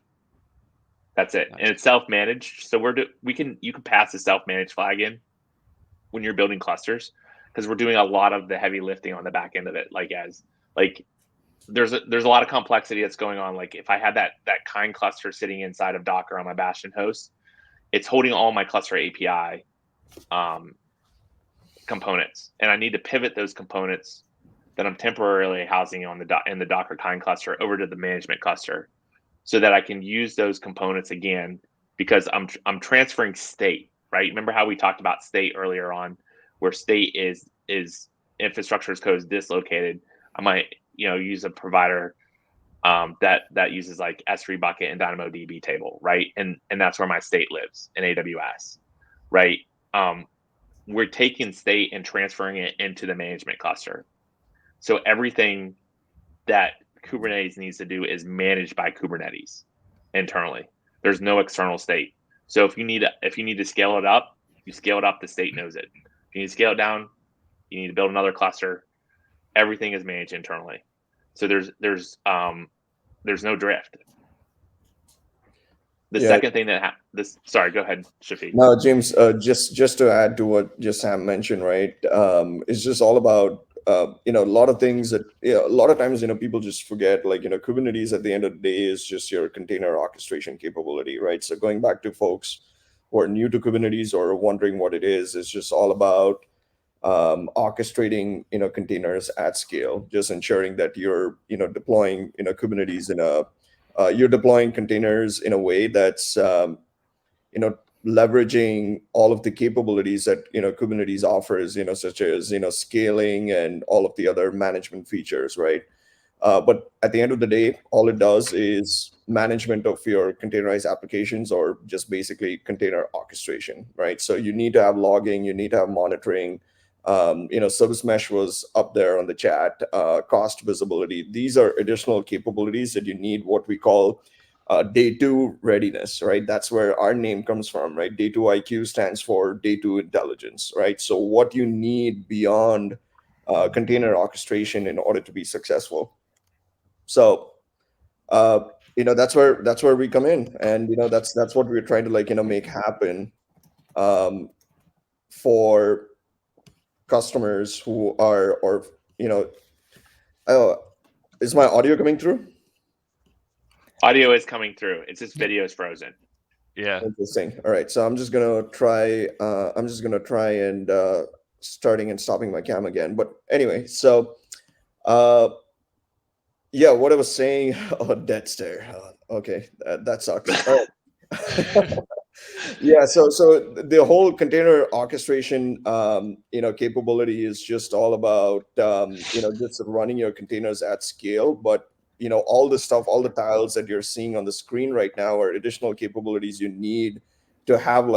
That's it. Nice. And it's self-managed. So you can pass the self-managed flag in when you're building clusters, because we're doing a lot of the heavy lifting on the back end of it. There's a lot of complexity that's going on. Like if I had that kind cluster sitting inside of Docker on my Bastion host, it's holding all my cluster API components, and I need to pivot those components that I'm temporarily housing in the Docker kind cluster over to the management cluster, so that I can use those components again, because I'm transferring state, right? Remember how we talked about state earlier on, where state is infrastructure as code is dislocated. I might use a provider that uses like S3 bucket and DynamoDB table, right? And that's where my state lives in AWS, right? We're taking state and transferring it into the management cluster. So everything that Kubernetes needs to do is managed by Kubernetes internally. There's no external state. So if you need to scale it up, you scale it up, the state knows it. If you need to scale it down, you need to build another cluster. Everything is managed internally. So there's no drift. The second thing that sorry, go ahead, Shafique. No, James, just to add to what just Sam mentioned, right? It's just all about, a lot of things that, a lot of times, people just forget, like, Kubernetes at the end of the day is just your container orchestration capability, right? So going back to folks who are new to Kubernetes or wondering what it is, it's just all about orchestrating containers at scale, just ensuring that you're deploying Kubernetes in a you're deploying containers in a way that's leveraging all of the capabilities that Kubernetes offers, such as scaling and all of the other management features, right? But at the end of the day, all it does is management of your containerized applications, or just basically container orchestration, right? So you need to have logging, you need to have monitoring. Service mesh was up there on the chat. Cost visibility. These are additional capabilities that you need. What we call day two readiness, right? That's where our name comes from, right? D2iQ stands for day two intelligence, right? So what you need beyond container orchestration in order to be successful. So that's where we come in, and that's what we're trying to make happen for customers who are, or oh, is my audio coming through? Audio is coming through. It's just video is frozen. Yeah. Interesting. All right, so I'm just gonna try and starting and stopping my cam again. But anyway, so yeah, what I was saying. Oh, dead stare. Okay, that sucks. All right. Yeah, so the whole container orchestration capability is just all about just running your containers at scale. But all the stuff, all the tiles that you're seeing on the screen right now are additional capabilities you need to have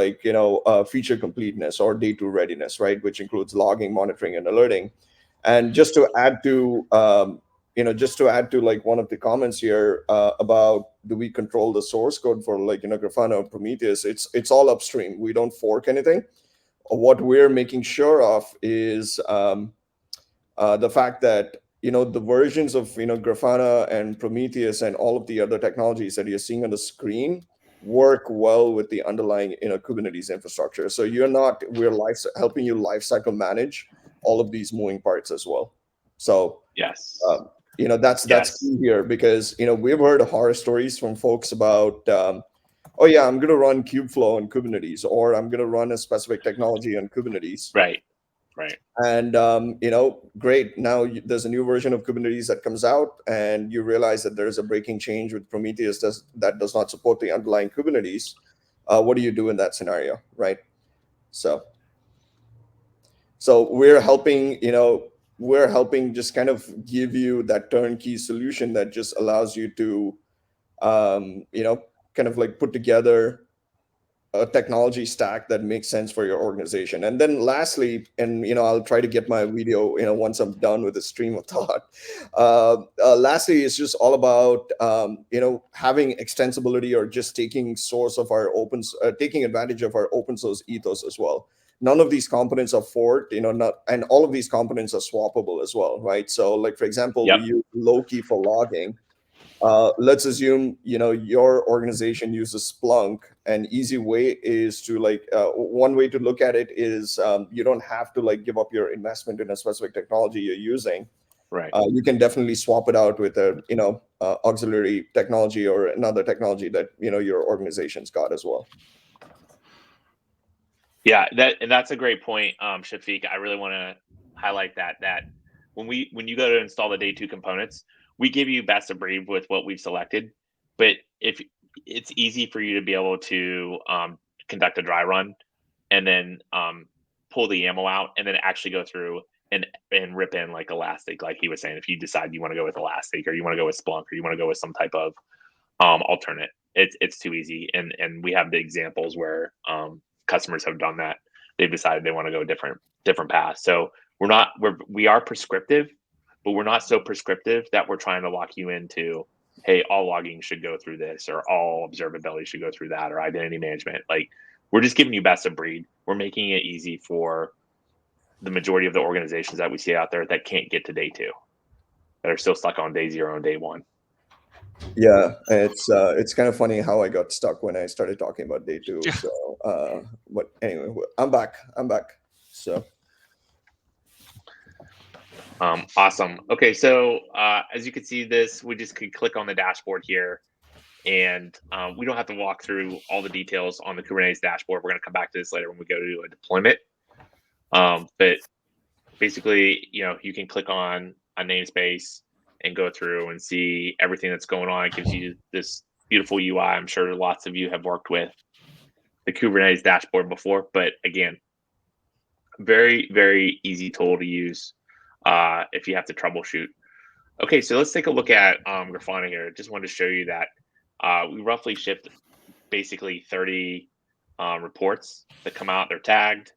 feature completeness or day two readiness, right? Which includes logging, monitoring, and alerting. And just to add to like one of the comments here about, do we control the source code for Grafana or Prometheus? It's all upstream. We don't fork anything. What we're making sure of is the fact that the versions of Grafana and Prometheus and all of the other technologies that you're seeing on the screen work well with the underlying Kubernetes infrastructure. So we're helping you lifecycle manage all of these moving parts as well. So yes. That's key here, because we've heard horror stories from folks about oh yeah, I'm going to run Kubeflow on Kubernetes, or I'm going to run a specific technology on Kubernetes. Right. And great, now there's a new version of Kubernetes that comes out, and you realize that there's a breaking change with Prometheus that does not support the underlying Kubernetes. What do you do in that scenario, right? So we're helping just kind of give you that turnkey solution that just allows you to kind of like put together a technology stack that makes sense for your organization. And then lastly, and I'll try to get my video once I'm done with the stream of thought, lastly, it's just all about having extensibility, or just taking taking advantage of our open source ethos as well. None of these components are forked, and all of these components are swappable as well, right? So like, for example, Yep. we use Loki for logging. Let's assume your organization uses Splunk. An easy way is to one way to look at it is you don't have to give up your investment in a specific technology you're using. Right. You can definitely swap it out with a auxiliary technology or another technology that your organization's got as well. Yeah, that's a great point, Shafique. I really want to highlight that when you go to install the day two components, we give you best of breed with what we've selected. But if it's easy for you to be able to conduct a dry run, and then pull the YAML out, and then actually go through and rip in like Elastic, like he was saying. If you decide you want to go with Elastic, or you want to go with Splunk, or you want to go with some type of alternate, it's too easy. And we have the examples where customers have done that. They've decided they want to go different paths. So we are prescriptive, but we're not so prescriptive that we're trying to lock you into, hey, all logging should go through this, or all observability should go through that, or identity management. Like, we're just giving you best of breed. We're making it easy for the majority of the organizations that we see out there that can't get to day two, that are still stuck on day zero and day one. Yeah, it's kind of funny how I got stuck when I started talking about day two. So, but anyway, I'm back. So, awesome. Okay, so as you can see, we just could click on the dashboard here, and we don't have to walk through all the details on the Kubernetes dashboard. We're going to come back to this later when we go to do a deployment. But basically, you can click on a namespace and go through and see everything that's going on. It gives you this beautiful UI. I'm sure lots of you have worked with the Kubernetes dashboard before, but again, very, very easy tool to use if you have to troubleshoot. Okay, so let's take a look at Grafana here. Just wanted to show you that we roughly shipped basically 30 reports that come out. They're tagged.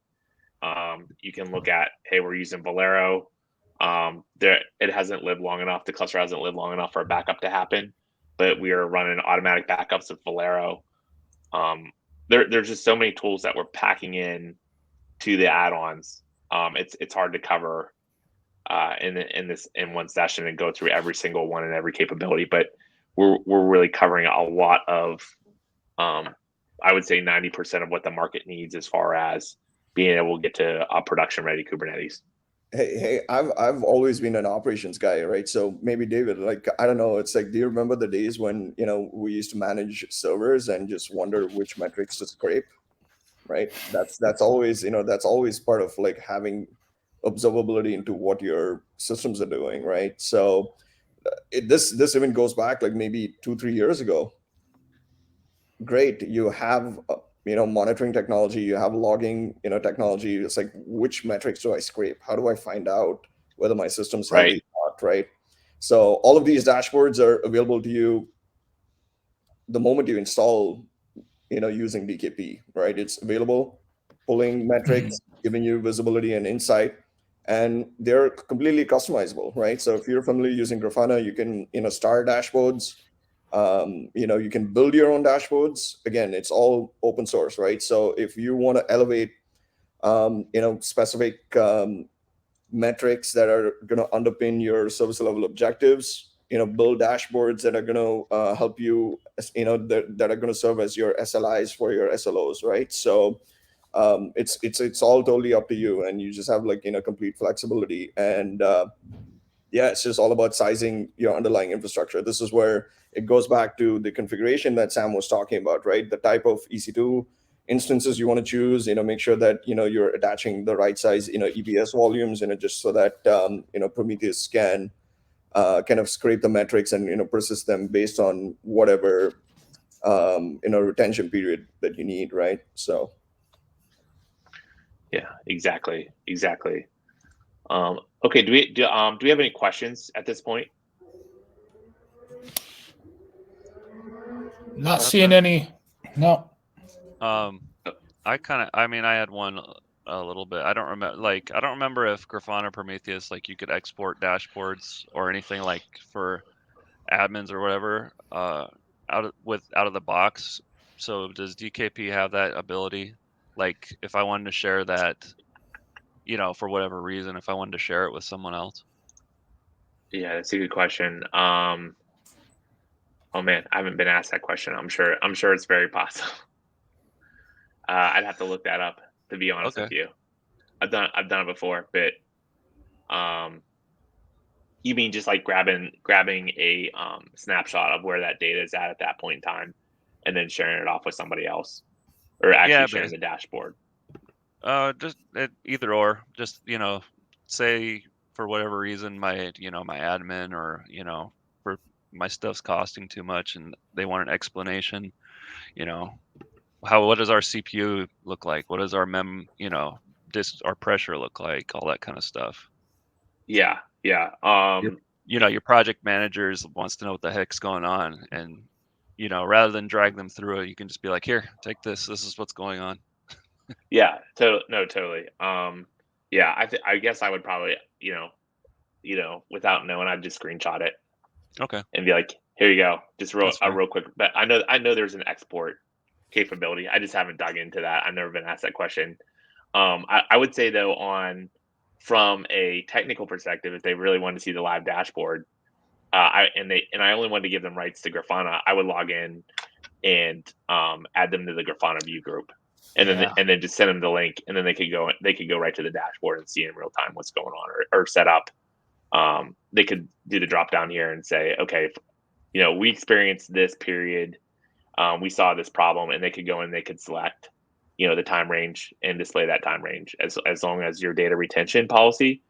You can look at, hey, we're using Valero. It hasn't lived long enough. The cluster hasn't lived long enough for a backup to happen, but we are running automatic backups of Valero. There's just so many tools that we're packing in to the add-ons. It's hard to cover in one session and go through every single one and every capability, but we're really covering a lot of I would say 90% of what the market needs as far as being able to get to a production ready Kubernetes. Hey, I've always been an operations guy, right? So maybe David, like, I don't know, it's like, do you remember the days when, we used to manage servers and just wonder which metrics to scrape, right? That's always, that's always part of like having observability into what your systems are doing, right? So this even goes back like maybe 2-3 years ago. Great, you have monitoring technology, you have logging technology. It's like, which metrics do I scrape? How do I find out whether my system's healthy or not, right? So all of these dashboards are available to you the moment you install using DKP, right? It's available, pulling metrics, giving you visibility and insight, and they're completely customizable, right? So if you're familiar using Grafana, you can star dashboards. You can build your own dashboards. Again, it's all open source, right? So if you want to elevate specific metrics that are going to underpin your service level objectives, build dashboards that are going to help you, that are going to serve as your SLIs for your SLOs, right? So it's all totally up to you, and you just have like complete flexibility. And yeah, it's just all about sizing your underlying infrastructure. This is where it goes back to the configuration that Sam was talking about, right? The type of EC2 instances you want to choose, make sure that, you're attaching the right size, EBS volumes, just so that, Prometheus can kind of scrape the metrics and, persist them based on whatever, retention period that you need, right? So. Yeah, exactly. Okay, do we have any questions at this point? Not seeing any. No. I had one a little bit. I don't remember if Grafana or Prometheus, like, you could export dashboards or anything like for admins or whatever out of the box. So does DKP have that ability? Like, if I wanted to share that, for whatever reason, if I wanted to share it with someone else? Yeah, that's a good question. Oh man, I haven't been asked that question. I'm sure it's very possible. I'd have to look that up, to be honest with you. I've done it before, but you mean just like grabbing a snapshot of where that data is at that point in time, and then sharing it off with somebody else, or actually sharing the dashboard? Just either or. Just say for whatever reason my my admin or for my stuff's costing too much and they want an explanation. What does our CPU look like? What does our our pressure look like? All that kind of stuff. Yeah. Your project managers wants to know what the heck's going on, and rather than drag them through it, you can just be like, here, take this. This is what's going on. Yeah. Totally. Yeah. I guess I would probably, without knowing, I'd just screenshot it. Okay. And be like, here you go. Just real quick. But I know there's an export capability. I just haven't dug into that. I've never been asked that question. I would say though, from a technical perspective, if they really want to see the live dashboard, I only wanted to give them rights to Grafana, I would log in and add them to the Grafana view group, and then just send them the link, and then they could go right to the dashboard and see in real time what's going on, or set up. They could do the drop down here and say, okay, we experienced this period, we saw this problem, and they could go in, they could select the time range and display that time range, as long as your data retention policy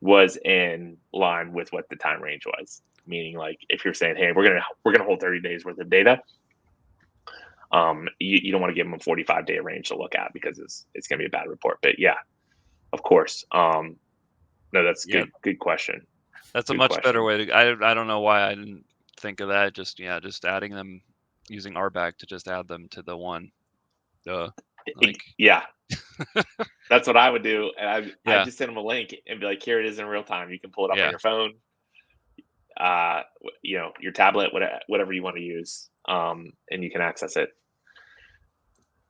was in line with what the time range was. Meaning, like, if you're saying, hey, we're gonna hold 30 days worth of data, you don't want to give them a 45-day range to look at because it's gonna be a bad report. But yeah, of course. No, that's Yep. good question. That's a Good much better question. way to. I don't know why I didn't think of that. Just adding them using RBAC to just add them to the one. Like Yeah, that's what I would do, and I Yeah. just send them a link and be like, here it is in real time. You can pull it up on Yeah. your phone, your tablet, whatever you want to use, and you can access it.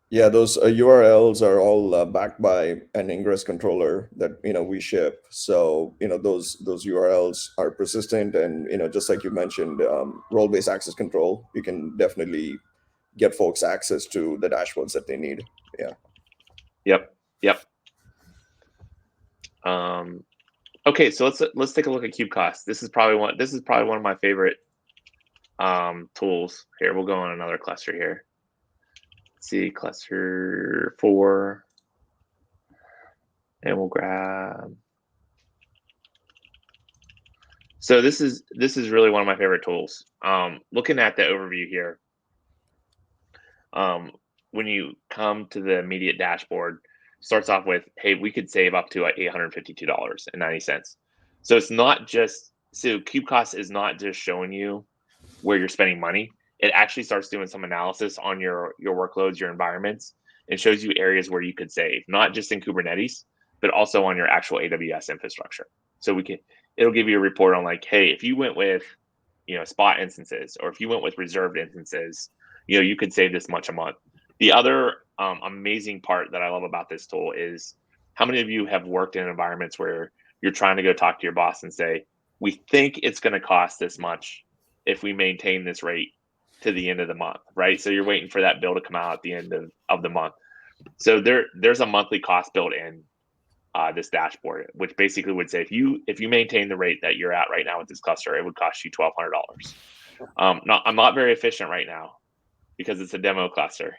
Yeah, those URLs are all backed by an ingress controller that we ship. So those URLs are persistent, and just like you mentioned, role-based access control. You can definitely get folks access to the dashboards that they need. Yeah. Yep. Okay, so let's take a look at KubeCost. This is probably one of my favorite tools. Here, we'll go on another cluster here. Let's see, cluster 4, and we'll grab. So this is really one of my favorite tools. Looking at the overview here, when you come to the immediate dashboard, starts off with, hey, we could save up to $852.90. So it's not just, so KubeCost is not just showing you where you're spending money. It actually starts doing some analysis on your workloads, your environments, and shows you areas where you could save, not just in Kubernetes, but also on your actual AWS infrastructure. So it'll give you a report on, like, hey, if you went with, spot instances, or if you went with reserved instances, you could save this much a month. The other amazing part that I love about this tool is, how many of you have worked in environments where you're trying to go talk to your boss and say, we think it's going to cost this much if we maintain this rate to the end of the month, right? So you're waiting for that bill to come out at the end of the month. So there's a monthly cost built in this dashboard, which basically would say, if you maintain the rate that you're at right now with this cluster, it would cost you $1,200. Now, I'm not very efficient right now because it's a demo cluster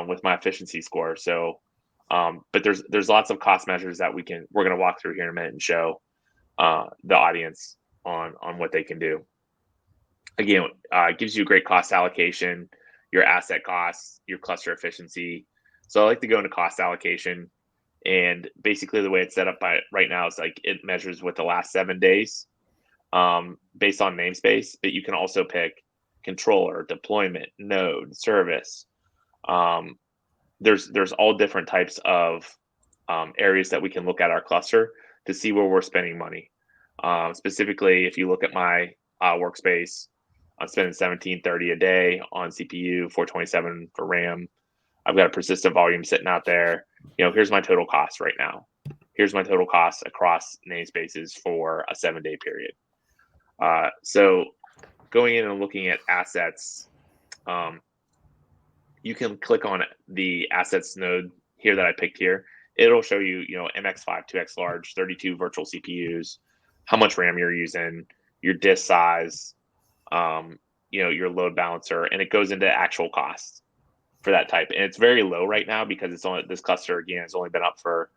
with my efficiency score. So, but there's lots of cost measures that we're going to walk through here in a minute and show the audience on what they can do. Again, it gives you a great cost allocation, your asset costs, your cluster efficiency. So I like to go into cost allocation, and basically the way it's set up right now is, like, it measures with the last 7 days based on namespace, but you can also pick controller, deployment, node, service. There's all different types of areas that we can look at our cluster to see where we're spending money. Specifically, if you look at my workspace, I'm spending $1730 a day on CPU, $427 for RAM. I've got a persistent volume sitting out there. Here's my total cost right now. Here's my total cost across namespaces for a 7-day period. So going in and looking at assets, you can click on the assets node here that I picked here. It'll show you, MX5, 2X large, 32 virtual CPUs, how much RAM you're using, your disk size, your load balancer, and it goes into actual costs for that type. And it's very low right now because this cluster, again, has only been up for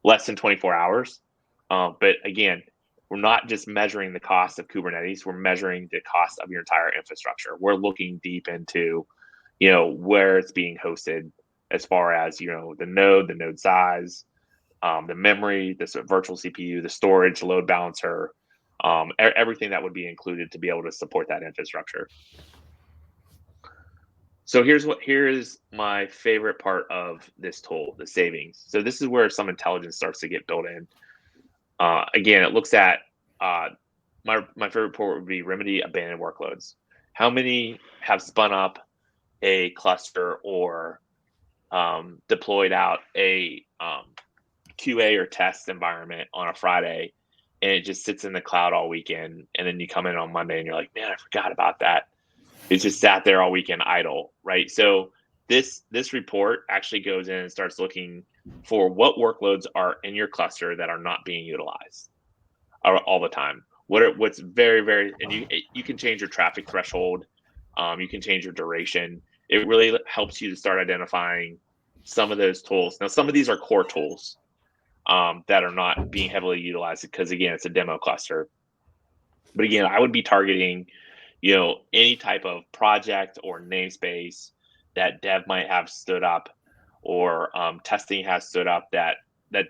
less than 24 hours. But again, we're not just measuring the cost of Kubernetes, we're measuring the cost of your entire infrastructure. We're looking deep into, where it's being hosted, as far as, the node size, the memory, the virtual CPU, the storage, load balancer, everything that would be included to be able to support that infrastructure. So here's my favorite part of this tool, the savings. So this is where some intelligence starts to get built in. Again, it looks at my favorite report would be remedy abandoned workloads. How many have spun up a cluster or deployed out a QA or test environment on a Friday, and it just sits in the cloud all weekend, and then you come in on Monday and you're like, man, I forgot about that. It just sat there all weekend idle, right? So this report actually goes in and starts looking for what workloads are in your cluster that are not being utilized all the time. What's very, very, and you can change your traffic threshold. You can change your duration. It really helps you to start identifying some of those tools. Now, some of these are core tools. that are not being heavily utilized because, again, it's a demo cluster. But again, I would be targeting, any type of project or namespace that dev might have stood up, or testing has stood up that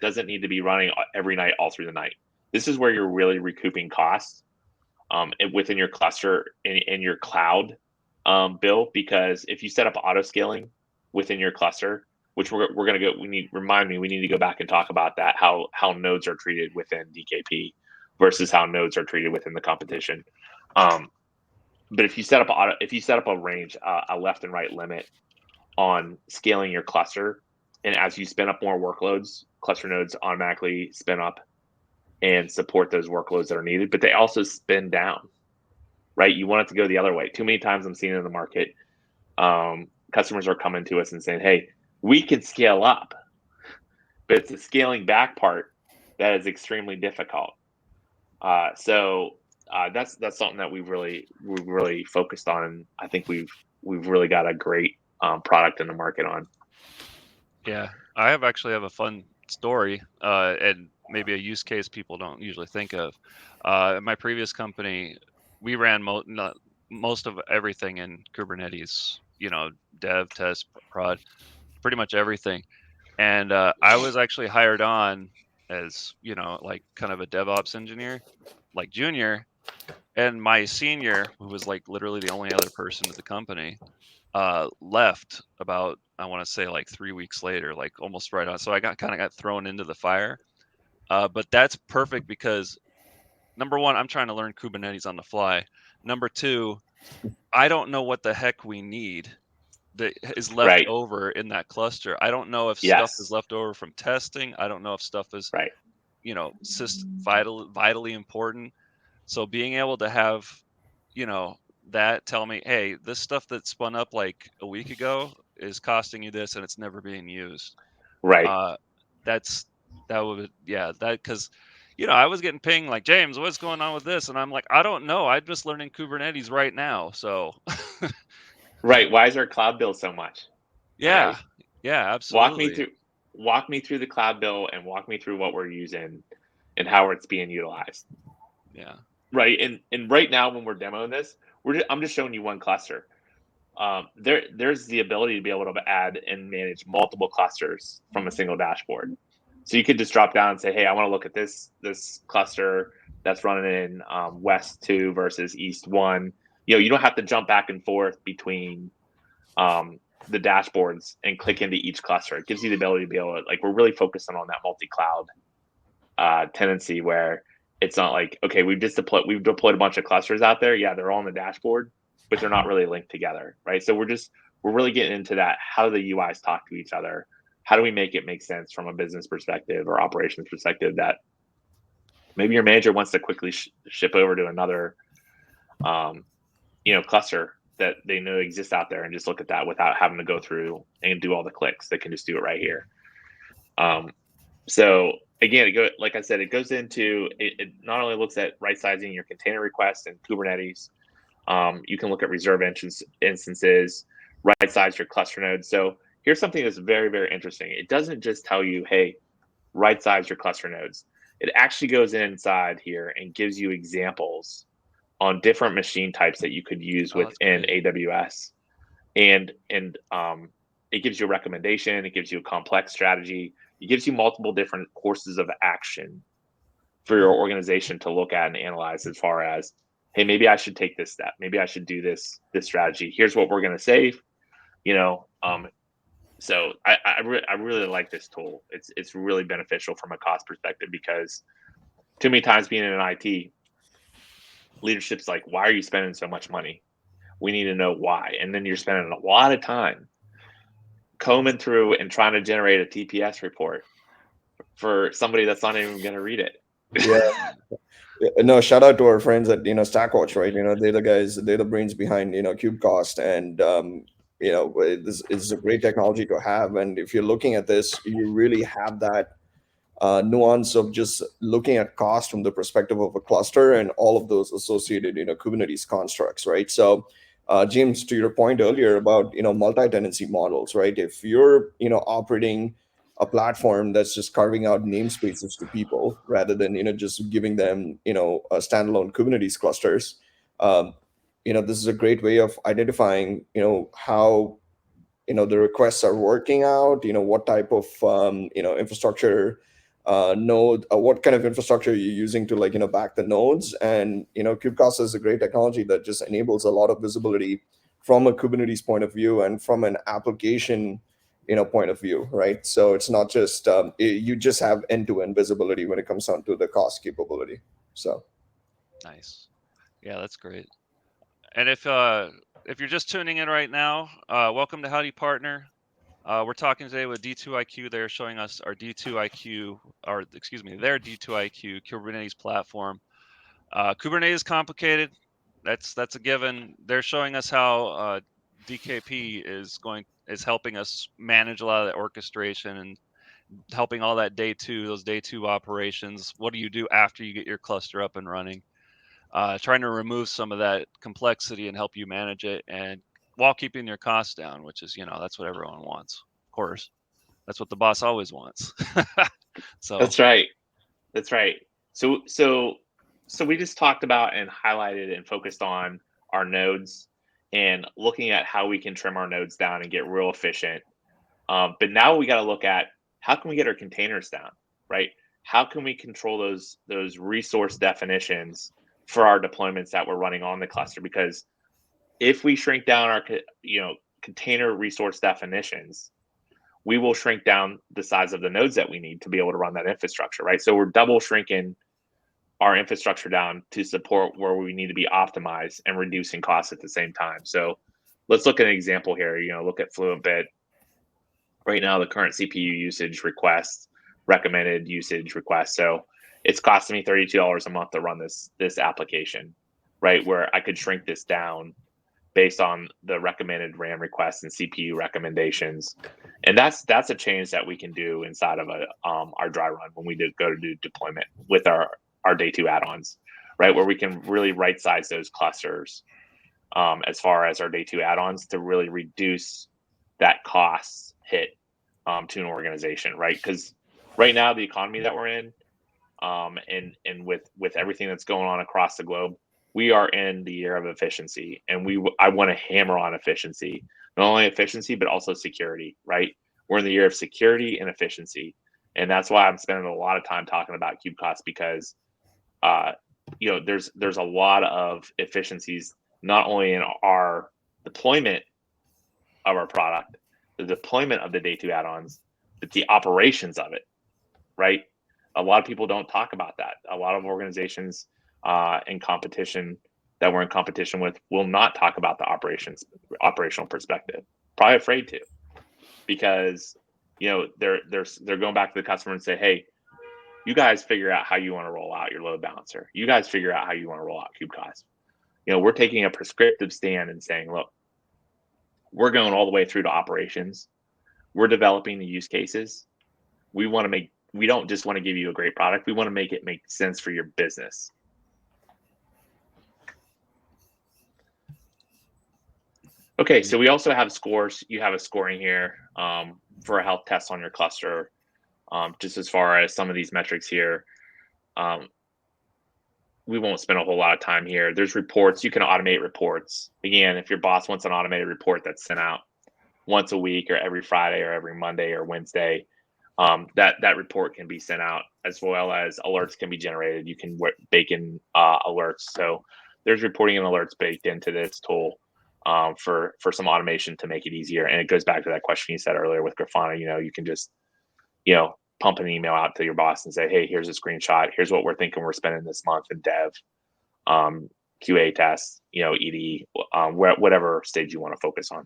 doesn't need to be running every night all through the night. This is where you're really recouping costs within your cluster in your cloud bill, because if you set up auto scaling within your cluster, which we're going to go, we need to go back and talk about that, how nodes are treated within DKP versus how nodes are treated within the competition. But if you set up a range, a left and right limit on scaling your cluster, and as you spin up more workloads, cluster nodes automatically spin up and support those workloads that are needed, but they also spin down, right? You want it to go the other way. Too many times I'm seeing in the market, customers are coming to us and saying, hey, we can scale up, but it's the scaling back part that is extremely difficult. So that's something that we've really focused on, and I think we've really got a great product in the market on. Yeah, I actually have a fun story, and maybe a use case people don't usually think of. In my previous company, we ran most of everything in Kubernetes. Dev, test, prod, pretty much everything. And I was actually hired on as like kind of a DevOps engineer, like junior, and my senior, who was like literally the only other person at the company, left about, I want to say, like 3 weeks later, like almost right on. So I got thrown into the fire. But that's perfect because number one, I'm trying to learn Kubernetes on the fly. Number two, I don't know what the heck we need that is left over in that cluster. I don't know if stuff is left over from testing. I don't know if stuff is vitally important. So being able to have that tell me, hey, this stuff that spun up like a week ago is costing you this and it's never being used. Because I was getting pinged like, James, what's going on with this? And I'm like, I don't know. I'm just learning Kubernetes right now. So right. Why is our cloud bill so much? Yeah. Right? Yeah, absolutely. Walk me through the cloud bill and walk me through what we're using and how it's being utilized. Yeah. Right. And right now when we're demoing this, I'm just showing you one cluster. There's the ability to be able to add and manage multiple clusters from a single dashboard. So you could just drop down and say, hey, I want to look at this cluster that's running in West 2 versus East 1. You don't have to jump back and forth between the dashboards and click into each cluster. It gives you the ability to be able to, like, we're really focusing on that multi-cloud tendency where it's not like, okay, we've deployed a bunch of clusters out there. Yeah, they're all on the dashboard, but they're not really linked together, right? So we're really getting into that. How do the UIs talk to each other? How do we make it make sense from a business perspective or operations perspective that maybe your manager wants to quickly ship over to another, cluster that they know exists out there and just look at that without having to go through and do all the clicks. They can just do it right here. So again, like I said, it goes into it not only looks at right sizing your container requests in Kubernetes. You can look at reserve instances, right size your cluster nodes. So here's something that's very, very interesting. It doesn't just tell you, hey, right size your cluster nodes. It actually goes inside here and gives you examples on different machine types that you could use within AWS. And it gives you a recommendation. It gives you a complex strategy. It gives you multiple different courses of action for your organization to look at and analyze, as far as, hey, maybe I should take this step. Maybe I should do this strategy. Here's what we're going to save. So I really like this tool. It's really beneficial from a cost perspective, because too many times being in IT, leadership's like, why are you spending so much money? We need to know why. And then you're spending a lot of time combing through and trying to generate a TPS report for somebody that's not even going to read it. Yeah. No, shout out to our friends at Stackwatch, right? They're the guys, they're the brains behind KubeCost, and this is a great technology to have. And if you're looking at this, you really have that nuance of just looking at cost from the perspective of a cluster and all of those associated Kubernetes constructs, right? So James, to your point earlier about multi-tenancy models, right? If you're operating a platform that's just carving out namespaces to people rather than just giving them standalone Kubernetes clusters. This is a great way of identifying how the requests are working out, what type of infrastructure node, what kind of infrastructure you're using to back the nodes. And kubectl is a great technology that just enables a lot of visibility from a Kubernetes point of view and from an application point of view, right? So it's not just you just have end-to-end visibility when it comes down to the cost capability. So nice. Yeah, that's great. And if you're just tuning in right now, welcome to Howdy Partner. We're talking today with D2iQ. They're showing us our D2iQ, or excuse me, their D2iQ Kubernetes platform. Kubernetes is complicated. That's a given. They're showing us how DKP is helping us manage a lot of the orchestration and helping all that those day two operations. What do you do after you get your cluster up and running? Trying to remove some of that complexity and help you manage it, and while keeping your costs down, which is that's what everyone wants. Of course, that's what the boss always wants. So That's right. So we just talked about and highlighted and focused on our nodes and looking at how we can trim our nodes down and get real efficient. But now we got to look at how can we get our containers down, right? How can we control those resource definitions for our deployments that we're running on the cluster? Because if we shrink down our container resource definitions, we will shrink down the size of the nodes that we need to be able to run that infrastructure, right? So we're double shrinking our infrastructure down to support where we need to be optimized and reducing costs at the same time. So let's look at an example here. Look at FluentBit. Right now, the current CPU usage request, recommended usage request. So it's costing me $32 a month to run this application, right? Where I could shrink this down based on the recommended RAM requests and CPU recommendations. And that's a change that we can do inside of our dry run when we go to do deployment with our day two add-ons, right? Where we can really right size those clusters as far as our day two add-ons to really reduce that cost hit to an organization, right? Because right now the economy that we're in and with everything that's going on across the globe, we are in the year of efficiency, and I want to hammer on efficiency, not only efficiency but also security, right? We're in the year of security and efficiency, and that's why I'm spending a lot of time talking about kubectl, because there's a lot of efficiencies not only in our deployment of our product, the deployment of the day two add-ons, but the operations of it, right? A lot of people don't talk about that. A lot of organizations in competition that we're in competition with will not talk about the operational perspective. Probably afraid to, because they're going back to the customer and say, hey, you guys figure out how you want to roll out your load balancer. You guys figure out how you want to roll out kubectl. We're taking a prescriptive stand and saying, look, we're going all the way through to operations. We're developing the use cases. We don't just want to give you a great product. We want to make it make sense for your business. Okay, so we also have scores. You have a scoring here for a health test on your cluster. Just as far as some of these metrics here, we won't spend a whole lot of time here. There's reports. You can automate reports. Again, if your boss wants an automated report that's sent out once a week or every Friday or every Monday or Wednesday, that report can be sent out, as well as alerts can be generated. You can bake in alerts. So there's reporting and alerts baked into this tool for some automation to make it easier. And it goes back to that question you said earlier with Grafana. You can just pump an email out to your boss and say, hey, here's a screenshot. Here's what we're thinking we're spending this month in dev, QA tests, ED, whatever stage you want to focus on.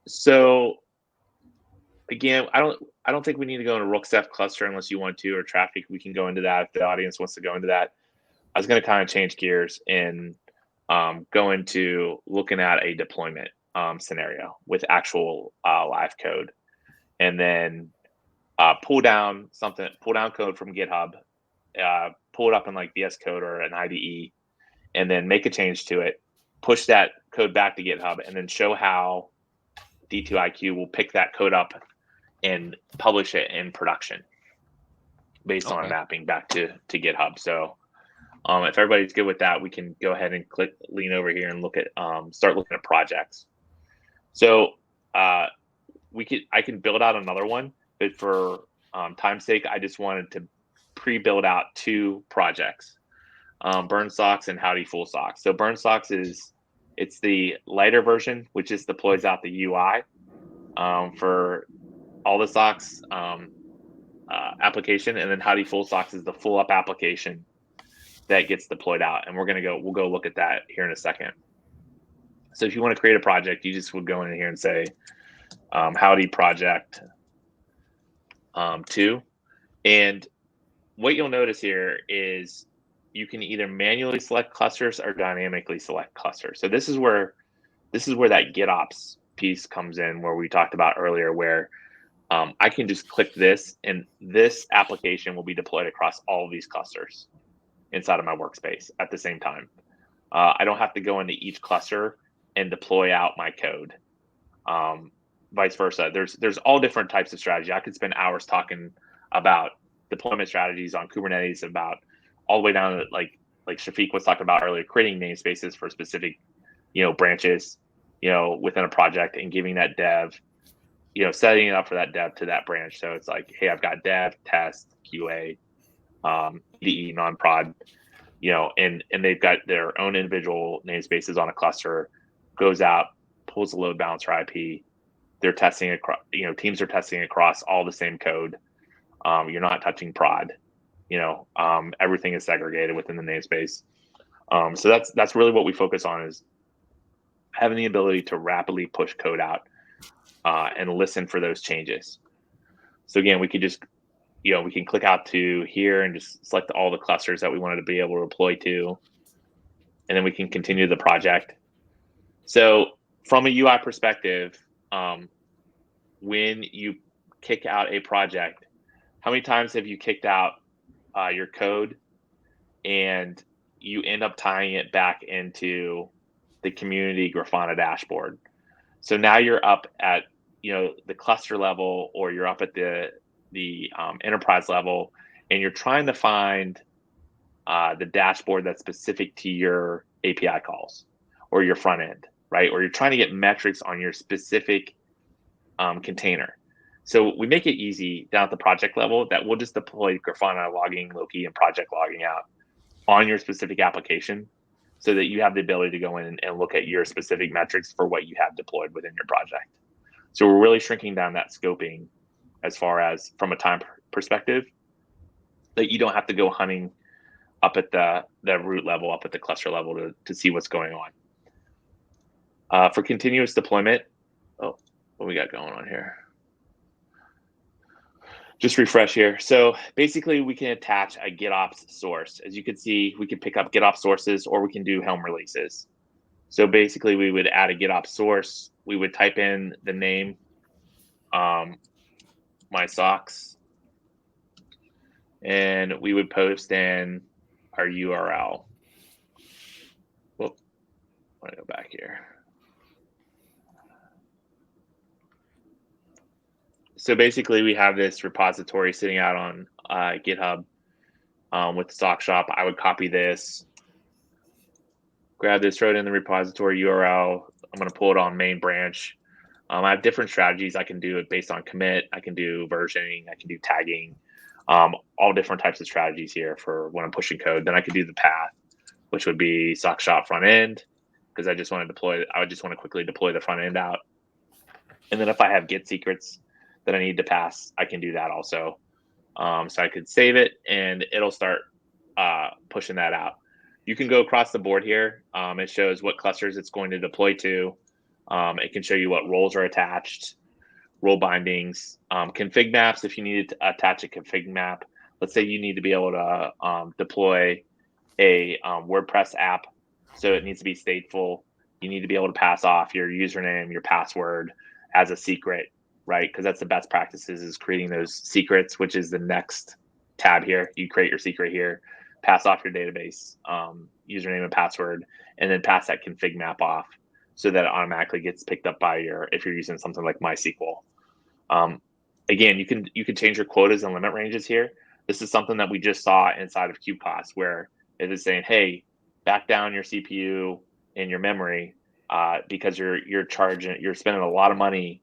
So again, I don't think we need to go into Rookstep cluster unless you want to, or traffic. We can go into that if the audience wants to go into that. I was going to kind of change gears and go into looking at a deployment scenario with actual live code, and then pull down code from GitHub, pull it up in like VS Code or an IDE, and then make a change to it, push that code back to GitHub, and then show how D2iQ will pick that code up and publish it in production based on mapping back to GitHub. So if everybody's good with that, we can go ahead and lean over here and look at start looking at projects. So I can build out another one, but for time's sake, I just wanted to pre-build out 2 projects, Burn Socks and Howdy Full Socks. So Burn Socks it's the lighter version, which just deploys out the UI for all the socks application, and then Howdy Full Socks is the full up application that gets deployed out. And we'll go look at that here in a second. So if you want to create a project, you just would go in here and say Howdy project 2. And what you'll notice here is you can either manually select clusters or dynamically select clusters. So this is where that GitOps piece comes in, where we talked about earlier, where I can just click this and this application will be deployed across all of these clusters inside of my workspace at the same time. I don't have to go into each cluster and deploy out my code. Vice versa. There's all different types of strategy. I could spend hours talking about deployment strategies on Kubernetes, about all the way down to like Shafique was talking about earlier, creating namespaces for specific, branches, within a project, and giving that dev, setting it up for that dev to that branch. So it's like, hey, I've got dev, test, QA, DE, non-prod, and they've got their own individual namespaces on a cluster, goes out, pulls the load balancer IP. They're testing across, teams are testing across all the same code. You're not touching prod, everything is segregated within the namespace. So that's really what we focus on, is having the ability to rapidly push code out and listen for those changes. So again, we could just, we can click out to here and just select all the clusters that we wanted to be able to deploy to, and then we can continue the project. So from a UI perspective, when you kick out a project, how many times have you kicked out your code and you end up tying it back into the community Grafana dashboard? So now you're up at the cluster level, or you're up at the enterprise level, and you're trying to find the dashboard that's specific to your API calls or your front end, right? Or you're trying to get metrics on your specific container. So we make it easy down at the project level that we'll just deploy Grafana logging, Loki, and project logging out on your specific application, so that you have the ability to go in and look at your specific metrics for what you have deployed within your project. So we're really shrinking down that scoping as far as from a time perspective, that you don't have to go hunting up at the root level, up at the cluster level to see what's going on. For continuous deployment, what we got going on here? Just refresh here. So basically we can attach a GitOps source. As you can see, we can pick up GitOps sources, or we can do Helm releases. So basically we would add a GitOps source. We would type in the name, my socks, and we would post in our URL. Whoop, I want to go back here. So basically we have this repository sitting out on GitHub with the sock shop. I would copy this, grab this, throw it in the repository URL. I'm going to pull it on main branch. I have different strategies. I can do it based on commit. I can do versioning. I can do tagging, all different types of strategies here for when I'm pushing code. Then I could do the path, which would be sock shop front end, because I would just want to quickly deploy the front end out. And then if I have Git secrets that I need to pass, I can do that also. So I could save it and it'll start pushing that out. You can go across the board here. It shows what clusters it's going to deploy to. It can show you what roles are attached, role bindings, config maps. If you need to attach a config map, let's say you need to be able to deploy a WordPress app, so it needs to be stateful. You need to be able to pass off your username, your password as a secret, right? Because that's the best practices, is creating those secrets, which is the next tab here. You create your secret here, pass off your database username and password, and then pass that config map off. so that it automatically gets picked up by if you're using something like MySQL. Again, you can change your quotas and limit ranges here. This is something that we just saw inside of QCost, where it is saying, hey, back down your CPU and your memory because you're spending a lot of money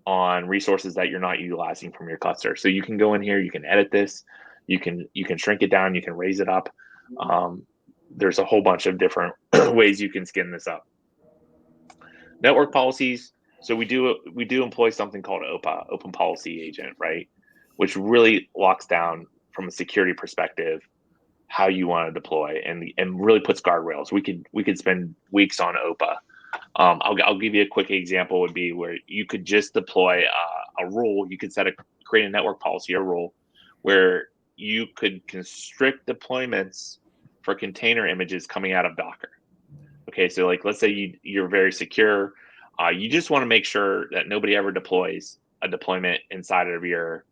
on resources that you're not utilizing from your cluster. So you can go in here, you can edit this, you can shrink it down, you can raise it up. There's a whole bunch of different ways you can skin this up. Network policies. So we do employ something called OPA, Open Policy Agent, right? Which really locks down from a security perspective how you want to deploy and really puts guardrails. We could spend weeks on OPA. I'll give you a quick example. Would be where you could just deploy a rule. You could create a network policy or rule where you could constrict deployments for container images coming out of Docker. Okay, so like let's say you're very secure. You just want to make sure that nobody ever deploys a deployment inside of your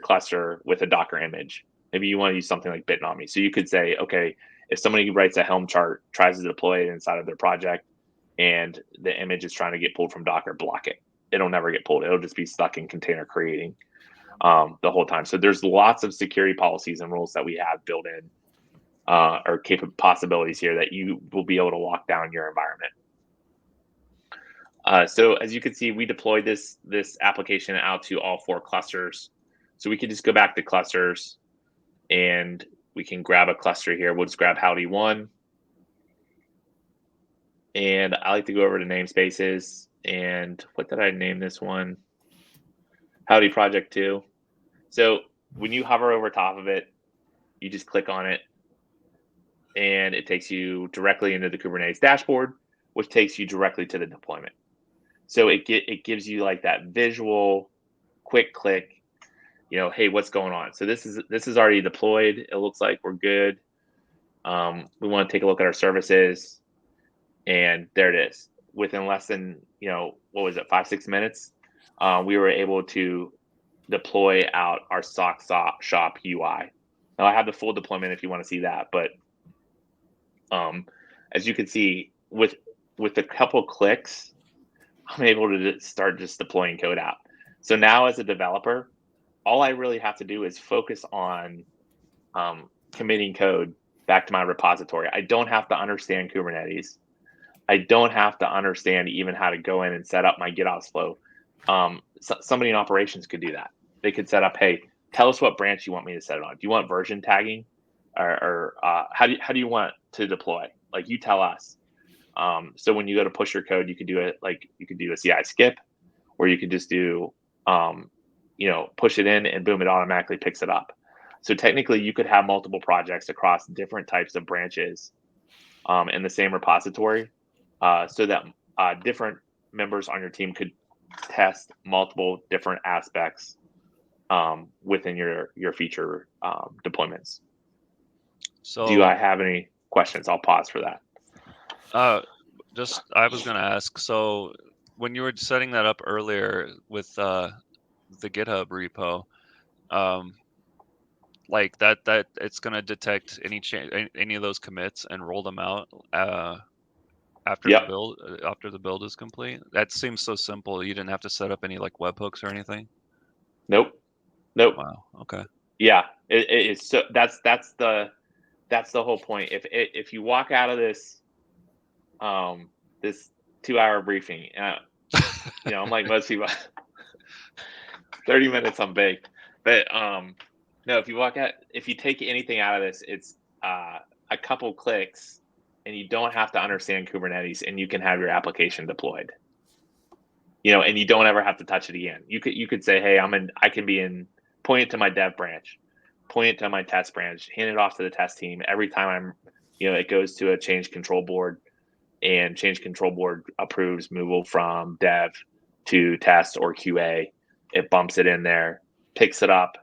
cluster with a Docker image. Maybe you want to use something like Bitnami. So you could say, okay, if somebody writes a Helm chart, tries to deploy it inside of their project, and the image is trying to get pulled from Docker, block it. It'll never get pulled. It'll just be stuck in container creating the whole time. So there's lots of security policies and rules that we have built in or possibilities here that you will be able to lock down your environment. So as you can see, we deployed this application out to all 4 clusters. So we can just go back to clusters and we can grab a cluster here. We'll just grab Howdy 1. And I like to go over to namespaces. And what did I name this one? Howdy Project 2. So when you hover over top of it, you just click on it and it takes you directly into the Kubernetes dashboard, which takes you directly to the deployment. So it gives you like that visual, quick click, hey, what's going on? So this is already deployed. It looks like we're good. We want to take a look at our services, and there it is. Within less than 5-6 minutes, we were able to deploy out our sock shop UI. Now I have the full deployment if you want to see that, but as you can see, with a couple clicks, I'm able to start just deploying code out. So now as a developer, all I really have to do is focus on committing code back to my repository. I don't have to understand Kubernetes. I don't have to understand even how to go in and set up my GitOps flow. Somebody in operations could do that. They could set up, hey, tell us what branch you want me to set it on. Do you want version tagging? Or how do you want to deploy? Like, you tell us. So when you go to push your code, you could do it like you could do a CI skip, or you could just do, push it in and boom, it automatically picks it up. So technically, you could have multiple projects across different types of branches in the same repository, so that different members on your team could test multiple different aspects within your feature deployments. So do I have any questions? I'll pause for that. I was going to ask, so when you were setting that up earlier with the GitHub repo, like that it's going to detect any of those commits and roll them out after Yep. the build is complete. That seems so simple. You didn't have to set up any like webhooks or anything. Nope. Wow. Okay. Yeah, it is. So that's the whole point. If you walk out of this this 2-hour briefing, I'm like most people, 30 minutes I'm baked. But no, if you take anything out of this, it's a couple clicks, and you don't have to understand Kubernetes, and you can have your application deployed. And you don't ever have to touch it again. You could say, hey, I can be in, point it to my dev branch, point it to my test branch, hand it off to the test team. Every time it goes to a change control board, and change control board approves removal from dev to test or QA. It bumps it in there, picks it up,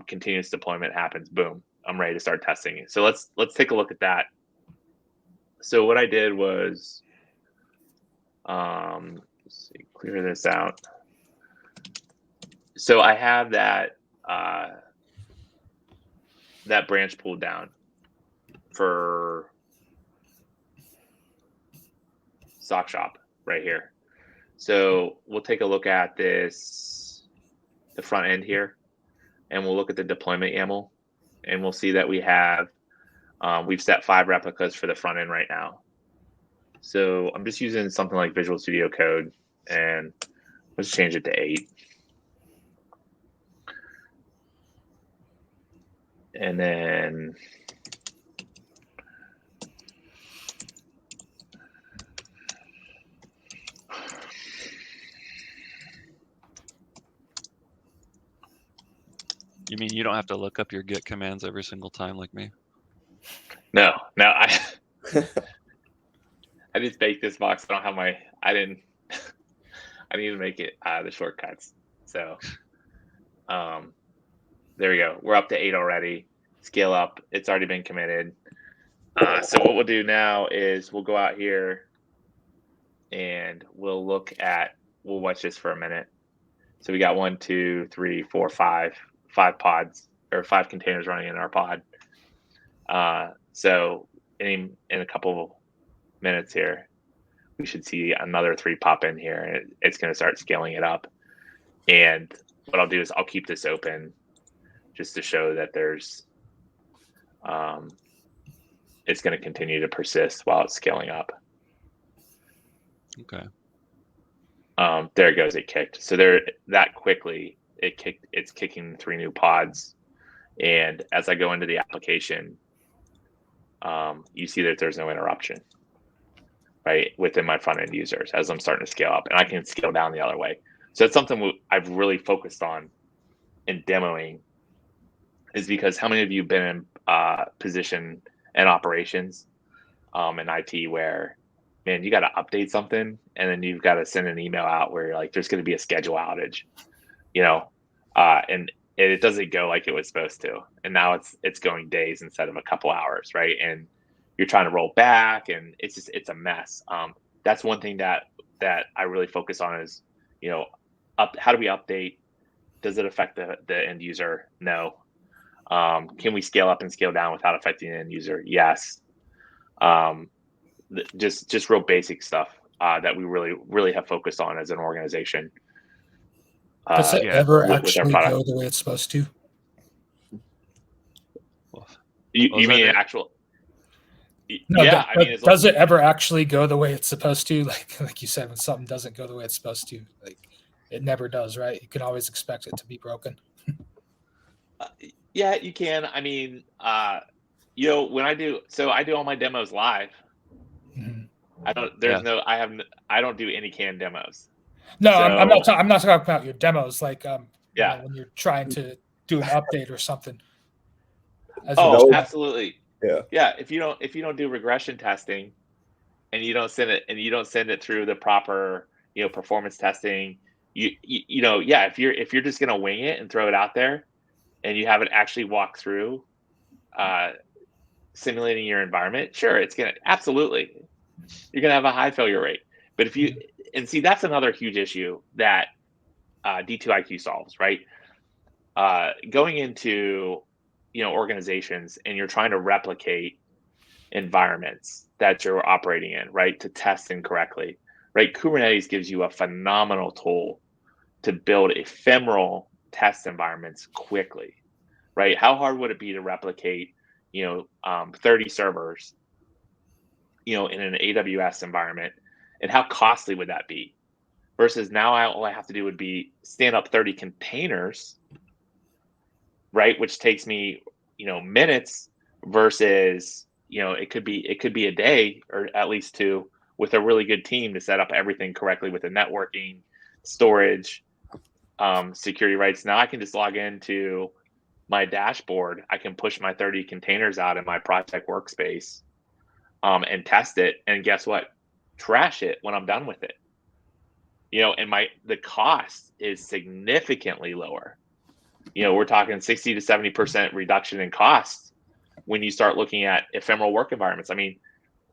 continuous deployment happens. Boom, I'm ready to start testing it. So let's take a look at that. So what I did was, let's see, clear this out. So I have that branch pulled down for sock shop right here. So we'll take a look at this, the front end here, and we'll look at the deployment YAML, and we'll see that we have, we've set 5 replicas for the front end right now. So I'm just using something like Visual Studio Code, and let's change it to 8. And then You mean you don't have to look up your Git commands every single time like me? no, I just baked this box. I don't have my, I need to make it the shortcuts. So there we go. We're up to 8 already. Scale up. It's already been committed. So what we'll do now is we'll go out here and we'll watch this for a minute. So we got 1, 2, 3, 4, 5 pods, or 5 containers running in our pod. So in a couple of minutes here, we should see another 3 pop in here, and it's going to start scaling it up. And what I'll do is I'll keep this open just to show that there's, it's going to continue to persist while it's scaling up. Okay. There it goes. It kicked. So there, that quickly, it's kicking 3 new pods. And as I go into the application, you see that there's no interruption, right, within my front end users as I'm starting to scale up, and I can scale down the other way. So it's something I've really focused on in demoing, is because how many of you have been in position and operations in IT where, man, you got to update something and then you've got to send an email out where you're like, there's going to be a schedule outage, and it doesn't go like it was supposed to. And now it's going days instead of a couple hours, right? And you're trying to roll back, and it's a mess. That's one thing that I really focus on is, how do we update? Does it affect the end user? No. Can we scale up and scale down without affecting the end user? Yes. Just real basic stuff that we really have focused on as an organization. Does it ever with our actually product. go the way it's supposed to? You mean actual? No, yeah, does it ever actually go the way it's supposed to? Like you said, when something doesn't go the way it's supposed to, like it never does, right? You can always expect it to be broken. Yeah, you can. I mean, when I do all my demos live. Mm-hmm. I don't do any canned demos. No, so, I'm not talking about your demos. Like, yeah, when you're trying to do an update or something. Absolutely. Yeah. If you don't do regression testing, and you don't send it through the proper performance testing, if you're just gonna wing it and throw it out there, and you haven't actually walked through simulating your environment, sure, it's gonna you're gonna have a high failure rate. But if you and see, that's another huge issue that D2iQ solves, right? Going into organizations, and you're trying to replicate environments that you're operating in, right, to test incorrectly, right? Kubernetes gives you a phenomenal tool to build ephemeral test environments quickly, right? How hard would it be to replicate 30 servers in an AWS environment, and how costly would that be? Versus now all I have to do would be stand up 30 containers, right, which takes me minutes, versus it could be a day, or at least 2, with a really good team to set up everything correctly with the networking, storage, security rights. Now I can just log into my dashboard. I can push my 30 containers out in my project workspace, and test it, and guess what? Trash it when I'm done with it. And the cost is significantly lower. We're talking 60 to 70% reduction in costs when you start looking at ephemeral work environments. I mean,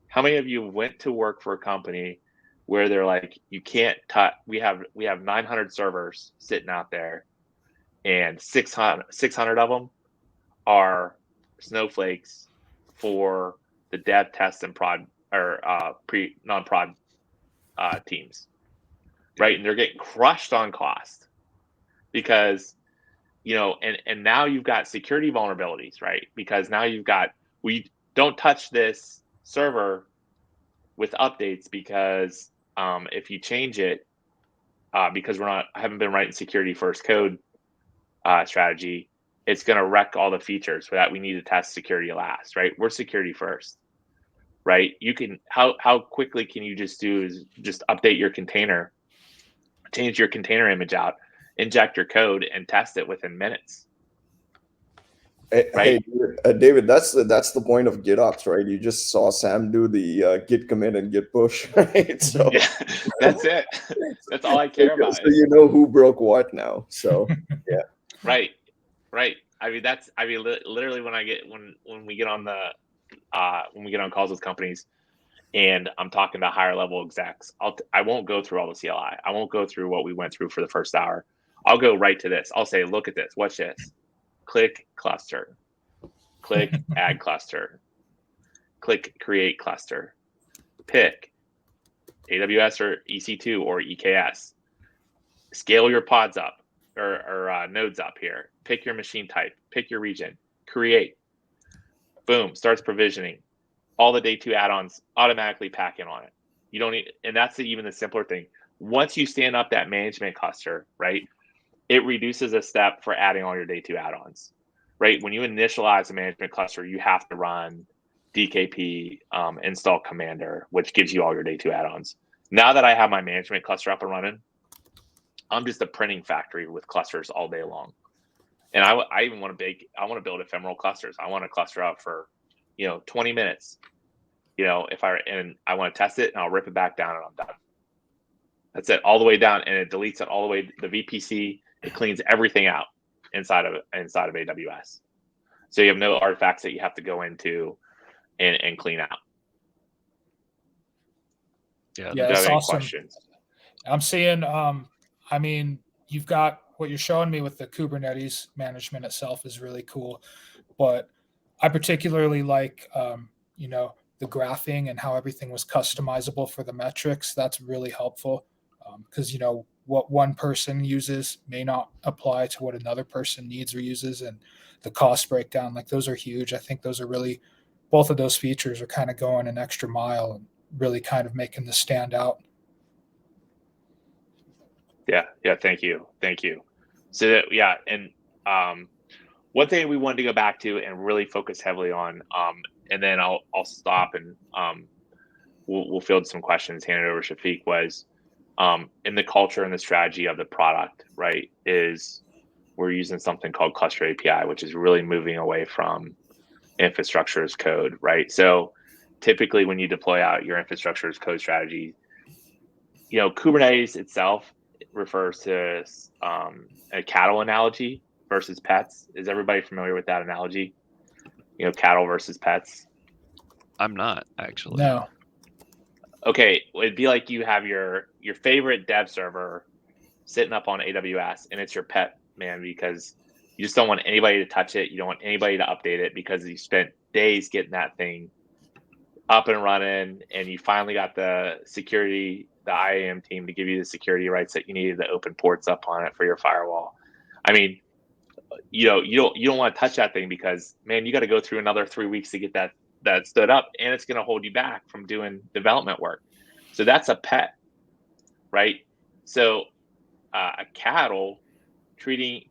how many of you went to work for a company where they're like, you can't touch, we have 900 servers sitting out there, and 600 of them are snowflakes for the dev, test, and prod, or non-prod teams, right? And they're getting crushed on cost because, and now you've got security vulnerabilities, right? Because now we don't touch this server with updates because if you change it, because I haven't been writing security first code strategy, it's going to wreck all the features for that. We need to test security last, right? We're security first, right? How quickly can you just update your container, change your container image out, inject your code, and test it within minutes. Right? Hey, David, that's the point of GitOps, right? You just saw Sam do the git commit and git push, right? So yeah, that's it. That's all I care about. So you know who broke what now. So yeah. Right. I mean, literally when we get on calls with companies, and I'm talking to higher level execs, I won't go through all the CLI. I won't go through what we went through for the first hour. I'll go right to this. I'll say, look at this. Watch this. Click cluster. Click add cluster. Click create cluster. Pick AWS or EC2 or EKS. Scale your pods up or nodes up here. Pick your machine type. Pick your region. Create. Boom. Starts provisioning. All the day 2 add-ons automatically pack in on it. You don't need, and that's even the simpler thing. Once you stand up that management cluster, right, it reduces a step for adding all your day 2 add-ons, right? When you initialize a management cluster, you have to run DKP install commander, which gives you all your day 2 add-ons. Now that I have my management cluster up and running, I'm just a printing factory with clusters all day long. And I even want to build ephemeral clusters. I want to cluster up for 20 minutes, if I want to test it, and I'll rip it back down and I'm done. That's it, all the way down, and it deletes it all the way. The VPC, it cleans everything out inside of AWS. So you have no artifacts that you have to go into and clean out. Yeah, that's awesome. Questions? I'm seeing, I mean, you've got what you're showing me with the Kubernetes management itself is really cool, but I particularly like, the graphing and how everything was customizable for the metrics. That's really helpful because, what one person uses may not apply to what another person needs or uses, and the cost breakdown, like those are huge. I think those are really, both of those features are kind of going an extra mile and really kind of making this stand out. Yeah. Thank you. So and one thing we wanted to go back to and really focus heavily on, and then I'll stop and we'll field some questions, hand it over to Shafique, was in the culture and the strategy of the product, right, is we're using something called Cluster API, which is really moving away from infrastructure as code, right? So typically when you deploy out your infrastructure as code strategy, Kubernetes itself refers to a cattle analogy versus pets. Is everybody familiar with that analogy? Cattle versus pets? I'm not, actually. No. Okay, it'd be like you have your favorite dev server sitting up on AWS, and it's your pet, man, because you just don't want anybody to touch it. You don't want anybody to update it because you spent days getting that thing up and running, and you finally got the security, the IAM team to give you the security rights that you needed to open ports up on it for your firewall. I mean, you don't want to touch that thing because, man, you got to go through another 3 weeks to get that stood up, and it's going to hold you back from doing development work. So that's a pet, right? So a cattle, treating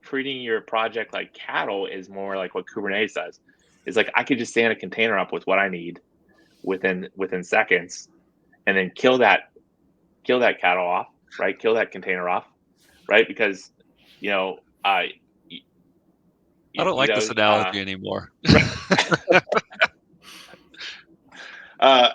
your project like cattle is more like what Kubernetes does. It's like I could just stand a container up with what I need within seconds, and then kill that cattle off, right? Kill that container off, right? Because I don't like this analogy anymore. All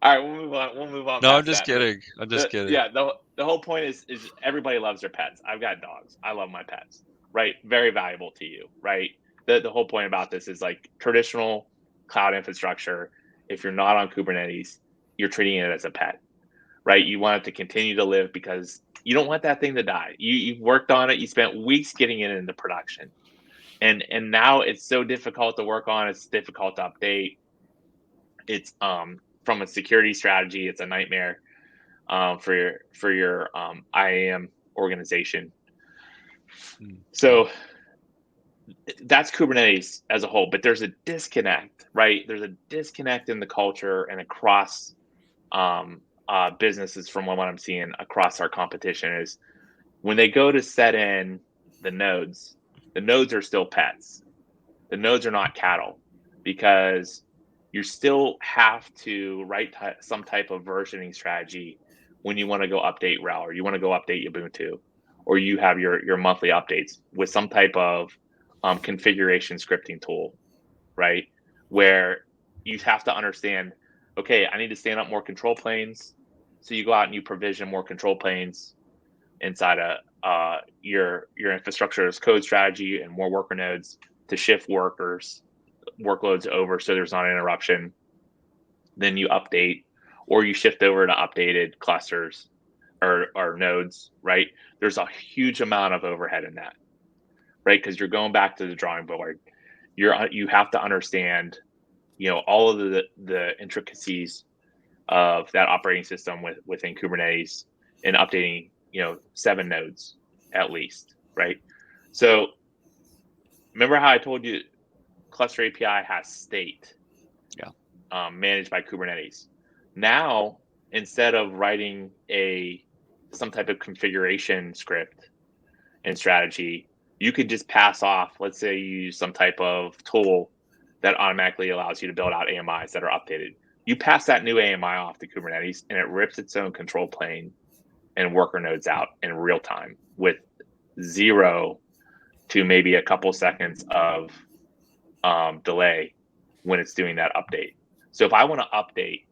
right, we'll move on. No, I'm just kidding. Yeah, the whole point is everybody loves their pets. I've got dogs. I love my pets, right? Very valuable to you, right? The whole point about this is like traditional cloud infrastructure. If you're not on Kubernetes, you're treating it as a pet, right? You want it to continue to live because you don't want that thing to die. You've worked on it. You spent weeks getting it into production, and now it's so difficult to work on. It's difficult to update. It's from a security strategy, it's a nightmare. for your IAM organization. Mm. So that's Kubernetes as a whole, but there's a disconnect, right? There's a disconnect in the culture and across businesses from what I'm seeing across our competition is when they go to set in the nodes are still pets. The nodes are not cattle because you still have to write some type of versioning strategy when you want to go update RHEL or you want to go update Ubuntu or you have your monthly updates with some type of configuration scripting tool, right? Where you have to understand, okay, I need to stand up more control planes. So you go out and you provision more control planes inside of your infrastructure as code strategy and more worker nodes to shift workloads over so there's not an interruption. Then you update or you shift over to updated clusters or nodes, right? There's a huge amount of overhead in that, right? Because you're going back to the drawing board. You have to understand, all of the intricacies of that operating system within Kubernetes and updating, 7 nodes at least, right? So remember how I told you Cluster API has state, managed by Kubernetes. Now, instead of writing some type of configuration script and strategy, you could just pass off, let's say you use some type of tool that automatically allows you to build out AMIs that are updated. You pass that new AMI off to Kubernetes and it rips its own control plane and worker nodes out in real time with 0 to maybe a couple seconds of delay when it's doing that update. So if I want to update,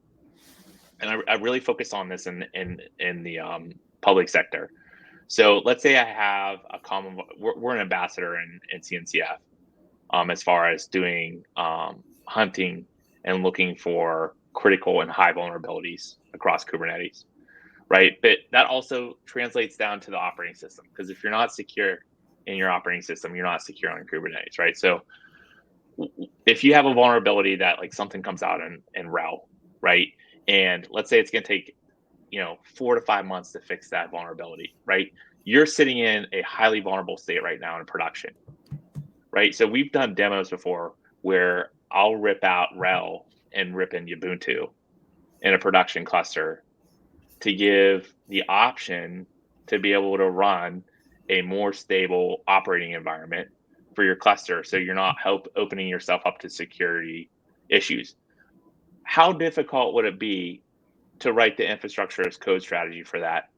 and I really focus on this in the public sector. So let's say I have we're an ambassador in CNCF as far as doing hunting and looking for critical and high vulnerabilities across Kubernetes, right? But that also translates down to the operating system because if you're not secure in your operating system, you're not secure on Kubernetes, right? So if you have a vulnerability that like something comes out in RHEL, right? And let's say it's going to take, 4 to 5 months to fix that vulnerability, right? You're sitting in a highly vulnerable state right now in production, right? So we've done demos before where I'll rip out RHEL and rip in Ubuntu in a production cluster to give the option to be able to run a more stable operating environment for your cluster so you're not opening yourself up to security issues. How difficult would it be to write the infrastructure as code strategy for that,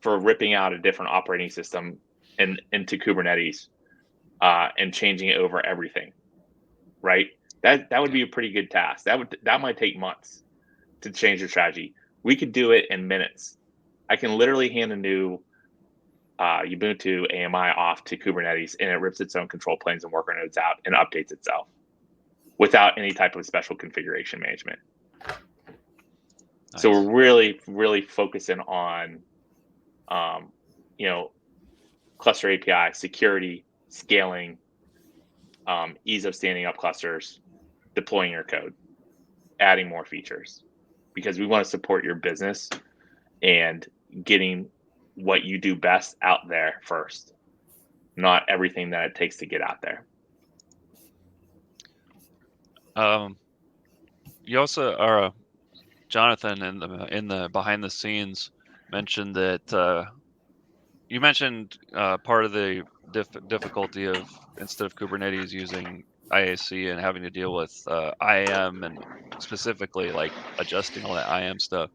for ripping out a different operating system into Kubernetes and changing it over everything, right? That would be a pretty good task. That might take months to change your strategy. We could do it in minutes. I can literally hand a new Ubuntu AMI off to Kubernetes and it rips its own control planes and worker nodes out and updates itself without any type of special configuration management. Nice. So we're really, really focusing on, cluster API, security, scaling, ease of standing up clusters, deploying your code, adding more features, because we want to support your business and getting what you do best out there first, not everything that it takes to get out there. You also are Jonathan in the behind the scenes mentioned that you mentioned part of the difficulty of instead of Kubernetes using IAC and having to deal with IAM and specifically like adjusting all that IAM stuff.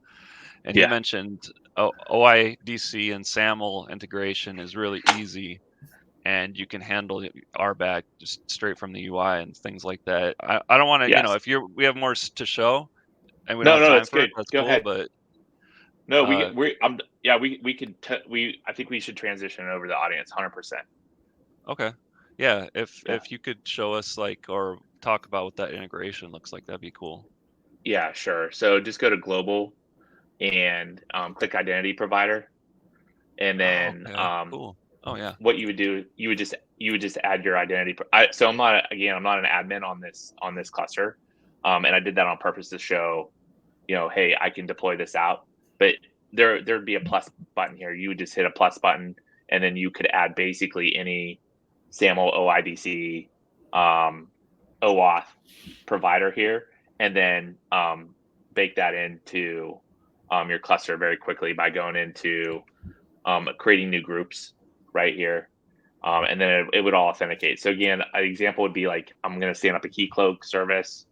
And he mentioned OIDC and SAML integration is really easy, and you can handle RBAC just straight from the UI and things like that. I don't want to, if we have more to show, and we don't have time for it, that's cool. Ahead. But no, I think we should transition over to the audience 100%. Okay. Yeah. If you could show us or talk about what that integration looks like, that'd be cool. Yeah, sure. So just go to global and click identity provider. And then cool. Oh yeah. What you would do, you would just add your identity. So I'm not an admin on this cluster. And I did that on purpose to show, hey, I can deploy this out. But there'd be a plus button here. You would just hit a plus button, and then you could add basically any SAML OIDC OAuth provider here, and then bake that into your cluster very quickly by going into creating new groups right here. And then it would all authenticate. So again, an example would be like, I'm going to stand up a Keycloak service,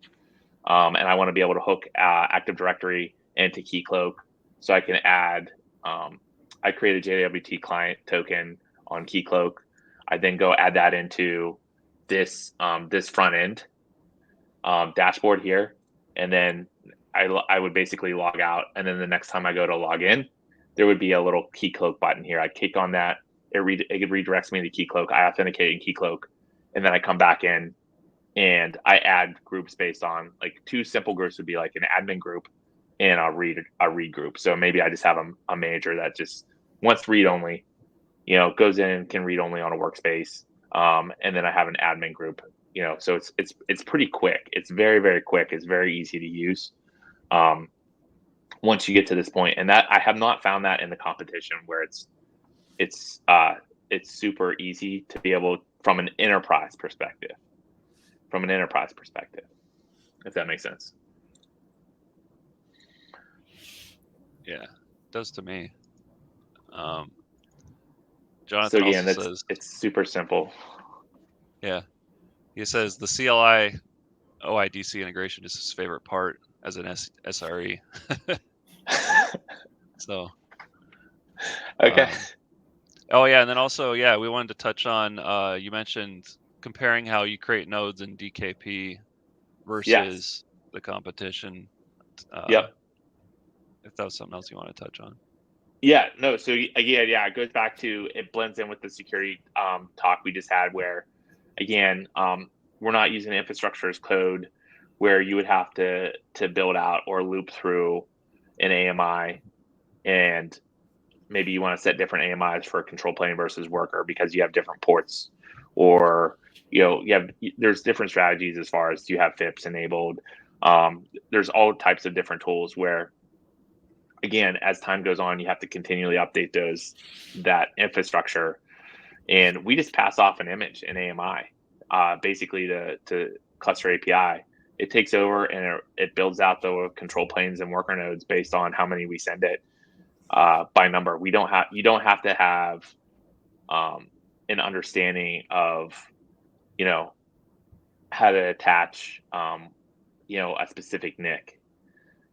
and I want to be able to hook Active Directory into Keycloak, so I can add. I create a JWT client token on Keycloak. I then go add that into this this front end dashboard here, and then I would basically log out, and then the next time I go to log in, there would be a little Keycloak button here. I click on that. It redirects me to Keycloak. I authenticate in Keycloak, and then I come back in and I add groups based on, like, 2 simple groups would be like an admin group and a read group. So maybe I just have a manager that just wants read only, goes in and can read only on a workspace. And then I have an admin group, so it's pretty quick. It's very, very quick. It's very easy to use. Once you get to this point, and that I have not found that in the competition where it's super easy to be able from an enterprise perspective, if that makes sense. Yeah, it does to me. Jonathan So again, also says it's super simple. Yeah, he says the CLI OIDC integration is his favorite part as an SRE. So Okay. oh yeah, and then also, yeah, we wanted to touch on, you mentioned comparing how you create nodes in DKP versus the competition. Yep. If that was something else you want to touch on. Yeah, no. So again, yeah, it goes back to, it blends in with the security talk we just had, where again, we're not using infrastructure as code, where you would have to build out or loop through an AMI, and maybe you want to set different AMIs for control plane versus worker because you have different ports, or there's different strategies as far as, do you have FIPS enabled? There's all types of different tools where, again, as time goes on, you have to continually update that infrastructure, and we just pass off an image in AMI, basically to cluster API. It takes over and it builds out the control planes and worker nodes based on how many we send it by number. You don't have to have an understanding of how to attach a specific NIC.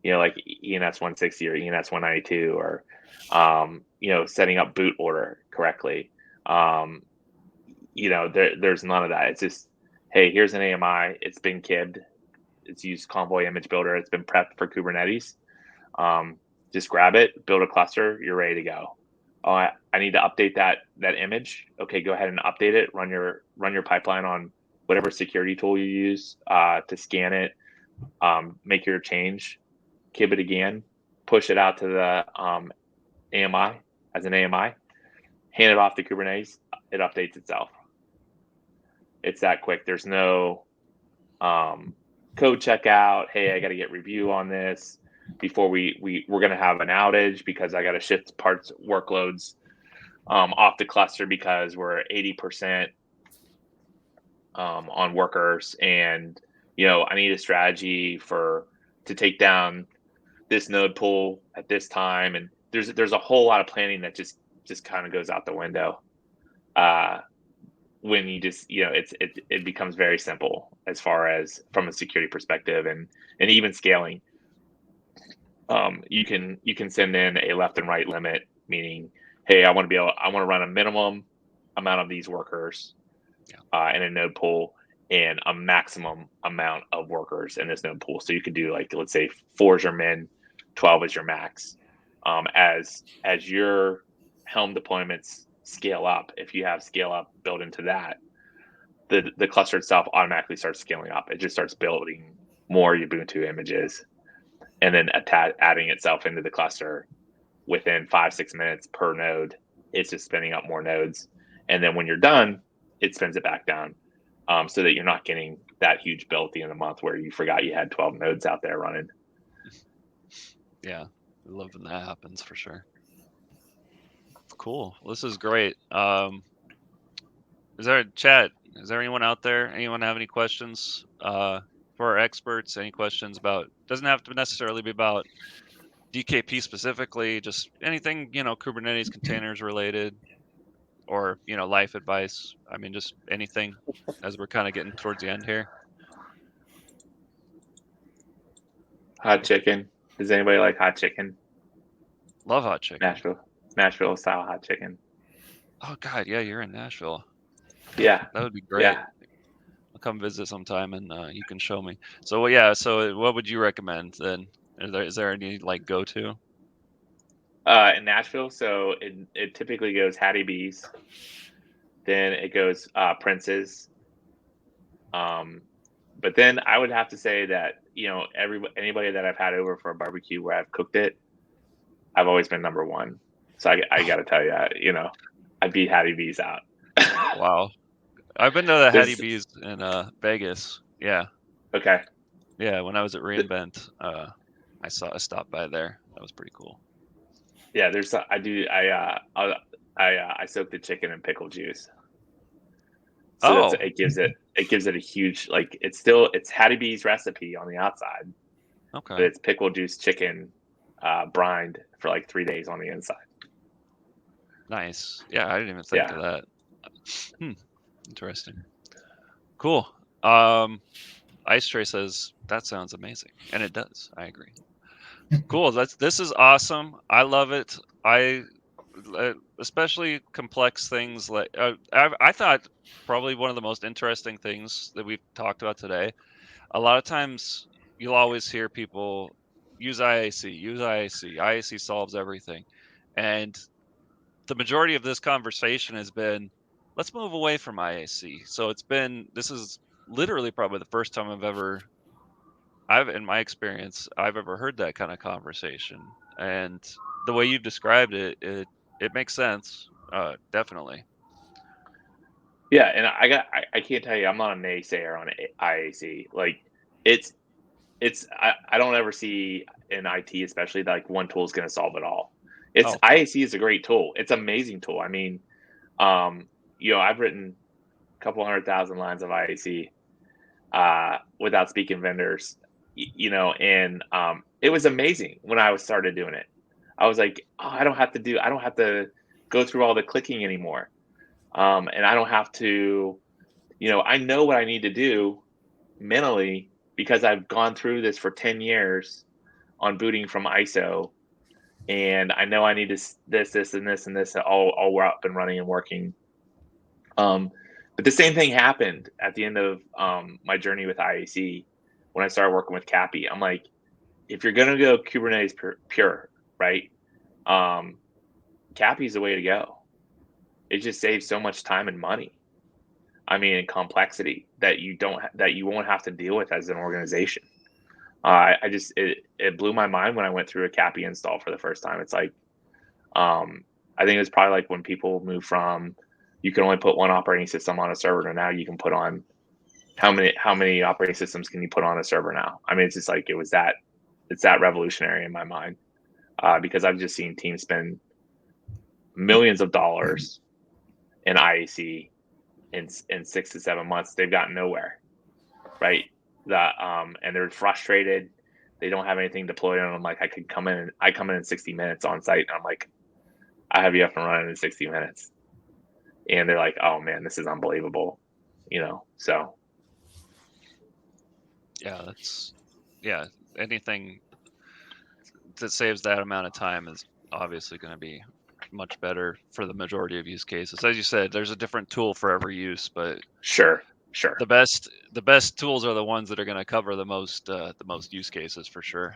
Like ENS 160 or ENS 192, or setting up boot order correctly. There's none of that. It's just, hey, here's an AMI. It's been kibbed. It's used Convoy image builder. It's been prepped for Kubernetes. Just grab it, build a cluster. You're ready to go. Oh, I need to update that image. Okay, go ahead and update it. Run your pipeline on whatever security tool you use to scan it. Make your change. Kib it again, push it out to the AMI as an AMI, hand it off to Kubernetes, it updates itself. It's that quick. There's no code checkout. Hey, I got to get review on this before we're going to have an outage because I got to shift parts workloads off the cluster because we're 80% on workers, and I need a strategy to take down this node pool at this time, and there's a whole lot of planning that just kind of goes out the window when you just it becomes very simple as far as from a security perspective, and even scaling. You can send in a left and right limit, meaning, hey, I want to run a minimum amount of these workers in a node pool, and a maximum amount of workers in this node pool. So you could do, like, let's say 4 is your min, 12 is your max. As your Helm deployments scale up, if you have scale up built into that, the cluster itself automatically starts scaling up. It just starts building more Ubuntu images, and then adding itself into the cluster within 5-6 minutes per node. It's just spinning up more nodes, and then when you're done, it spins it back down, so that you're not getting that huge bill at the end of the month where you forgot you had 12 nodes out there running. Yeah, love when that happens for sure. Cool. Well, this is great. Is there a chat? Is there anyone out there? Anyone have any questions for our experts? Any questions about? Doesn't have to necessarily be about DKP specifically. Just anything Kubernetes containers related, or life advice. I mean, just anything as we're kind of getting towards the end here. Hot chicken. Does anybody like hot chicken? Love hot chicken. Nashville style hot chicken. Oh God, yeah, you're in Nashville. Yeah, That would be great. yeah. I'll come visit sometime and you can show me. So yeah, so what would you recommend then? Is there any like go to? In Nashville, so it typically goes Hattie B's, then it goes Prince's. But then I would have to say that anybody that I've had over for a barbecue where I've cooked it, I've always been number one. So I got to tell you, I beat Hattie B's out. Wow, I've been to the Hattie B's in Vegas. Yeah. Okay. Yeah, when I was at reInvent, I stopped by there. That was pretty cool. Yeah, I soak the chicken in pickle juice. So it gives it a huge, like, it's Hattie B's recipe on the outside. Okay. But it's pickle juice chicken brined for like 3 days on the inside. Nice. Yeah, I didn't even think of that. Interesting. Cool. Ice Tray says that sounds amazing, and it does. I agree. Cool. This is awesome. I love it. Especially complex things like I thought probably one of the most interesting things that we've talked about today. A lot of times you'll always hear people use IAC. IAC solves everything, and the majority of this conversation has been, let's move away from IAC. So this is literally probably the first time in my experience, I've ever heard that kind of conversation. And the way you described it, it makes sense. Definitely. Yeah. And I can't tell you, I'm not a naysayer on IAC. Like I don't ever see in IT, especially, like one tool is going to solve it all. IAC is a great tool. It's an amazing tool. I mean, I've written a couple 100,000 lines of IAC without speaking vendors, and it was amazing when I started doing it. I was like, oh, I don't have to go through all the clicking anymore. And I don't have to, I know what I need to do mentally because I've gone through this for 10 years on booting from ISO. And I know I need this, and this all up and running and working. But the same thing happened at the end of my journey with IAC when I started working with Cappy. I'm like, if you're going to go Kubernetes pure, right? Cappy's the way to go. It just saves so much time and money. I mean, and complexity that you won't have to deal with as an organization. It blew my mind when I went through a Cappy install for the first time. It's like, I think it was probably like when people move from, you can only put one operating system on a server, to now you can put on how many operating systems can you put on a server now? I mean, it's just like, it's that revolutionary in my mind, because I've just seen teams spend millions of dollars in IAC in 6 to 7 months. They've gotten nowhere, right? And they're frustrated. They don't have anything deployed on them. Like, I come in 60 minutes on site, and I'm like, I have you up and running in 60 minutes. And they're like, oh man, this is unbelievable. So. Yeah, anything that saves that amount of time is obviously going to be much better for the majority of use cases. As you said, there's a different tool for every use, but sure. The best tools are the ones that are going to cover the most use cases for sure.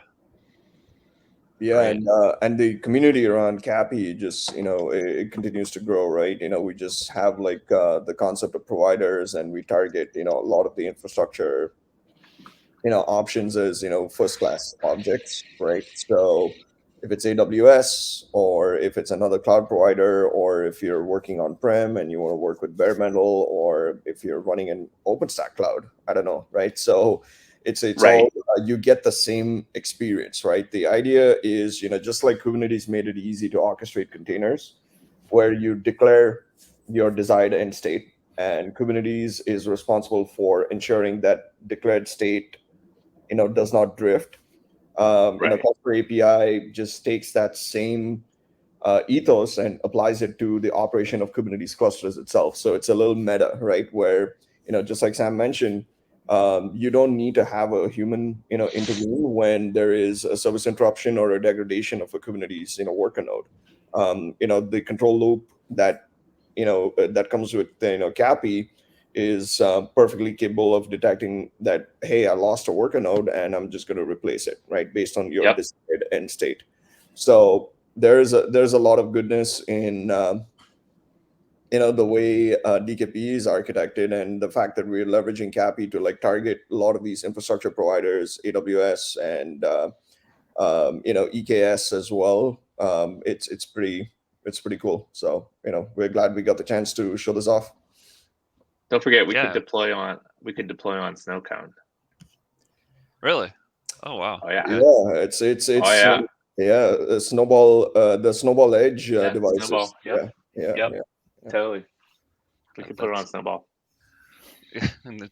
Yeah, right. And the community around Cappy just, it continues to grow, right? We just have like the concept of providers, and we target, a lot of the infrastructure, options as, first class objects, right? So if it's AWS, or if it's another cloud provider, or if you're working on-prem and you want to work with bare metal, or if you're running an OpenStack cloud, I don't know, right? So It's Right. all you get the same experience, right? The idea is, just like Kubernetes made it easy to orchestrate containers, where you declare your desired end state, and Kubernetes is responsible for ensuring that declared state, does not drift. Right. Customer API just takes that same ethos and applies it to the operation of Kubernetes clusters itself. So it's a little meta, right? Where, just like Sam mentioned, you don't need to have a human, intervene when there is a service interruption or a degradation of a Kubernetes, worker node. The control loop that comes with, CAPI is perfectly capable of detecting that, hey, I lost a worker node and I'm just going to replace it, right, based on your Yep. desired end state. So there's a lot of goodness in the way DKP is architected, and the fact that we're leveraging CAPI to like target a lot of these infrastructure providers, AWS and EKS as well. It's pretty cool. So we're glad we got the chance to show this off. Don't forget, we Yeah. could deploy on Snowcone. Really? Oh wow. Oh yeah. Yeah, it's Oh yeah. the Snowball Edge Yeah, devices. Snowball. Yep. Yeah. Yep. Totally. We could put it on That's- Snowball. and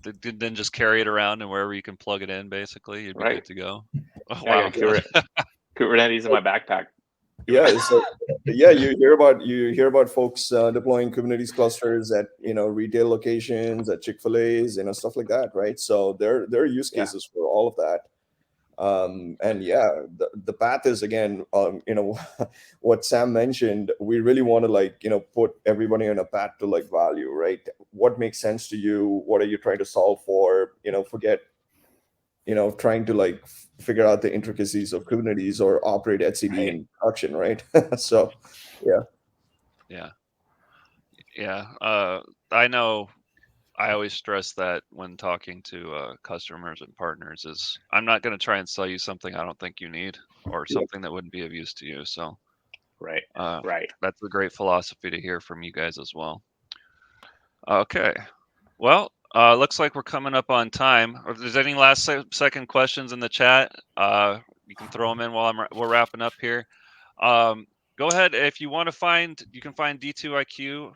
then just carry it around, and wherever you can plug it in, basically, you'd be Right. good to go. Oh, Yeah, I wow. got Kubernetes in my backpack. Yeah, so yeah, you hear about folks deploying Kubernetes clusters at retail locations, at Chick-fil-A's, stuff like that, right? So there are use Yeah. cases for all of that. And yeah, the path is, again, what Sam mentioned. We really want to put everybody on a path to value, right? What makes sense to you? What are you trying to solve for? Forget trying to figure out the intricacies of Kubernetes or operate etcd Right. in production, right? So Yeah. I know. I always stress that when talking to customers and partners is I'm not going to try and sell you something I don't think you need, or Yeah. something that wouldn't be of use to you. So Right. that's a great philosophy to hear from you guys as well. Okay. Well, looks like we're coming up on time. If there's any last second questions in the chat, you can throw them in while we're wrapping up here. Go ahead. If you want to you can find D2iQ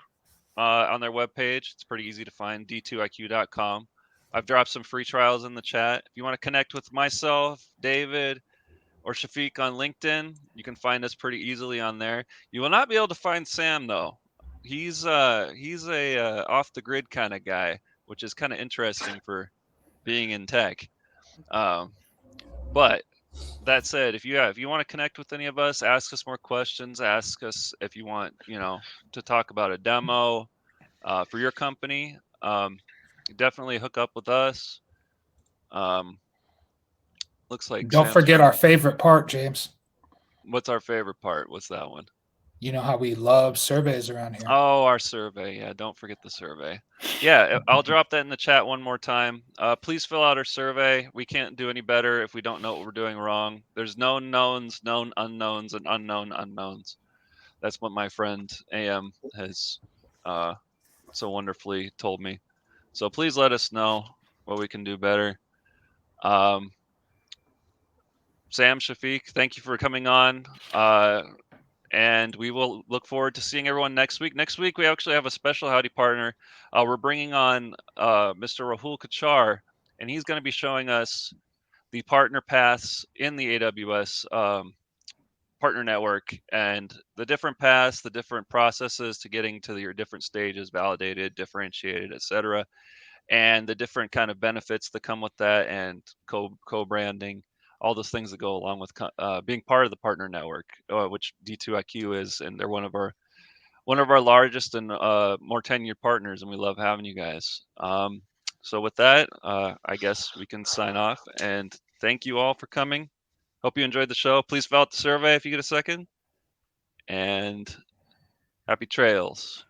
on their webpage. It's pretty easy to find, D2iQ.com. I've dropped some free trials in the chat. If you want to connect with myself, David, or Shafique on LinkedIn, you can find us pretty easily on there. You will not be able to find Sam though. He's a off the grid kind of guy, which is kind of interesting for being in tech. But that said, if you want to connect with any of us, ask us more questions. Ask us if you want to talk about a demo for your company. Definitely hook up with us. Looks like Don't forget our favorite part, James. What's our favorite part? What's that one? You know how we love surveys around here. Oh, our survey. Yeah, don't forget the survey. Yeah, I'll drop that in the chat one more time. Please fill out our survey. We can't do any better if we don't know what we're doing wrong. There's known knowns, known unknowns, and unknown unknowns. That's what my friend AM has so wonderfully told me. So please let us know what we can do better. Sam, Shafique, thank you for coming on. And we will look forward to seeing everyone next week. Next week, we actually have a special Howdy partner. We're bringing on Mr. Rahul Kachar, and he's going to be showing us the partner paths in the AWS partner network, and the different paths, the different processes to getting to your different stages, validated, differentiated, etc., and the different kind of benefits that come with that, and co-branding, all those things that go along with being part of the partner network, which D2iQ is, and they're one of our largest and more tenured partners, and we love having you guys. So with that, I guess we can sign off, and thank you all for coming. Hope you enjoyed the show. Please fill out the survey if you get a second, and happy trails.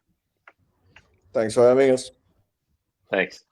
Thanks for having us. Thanks.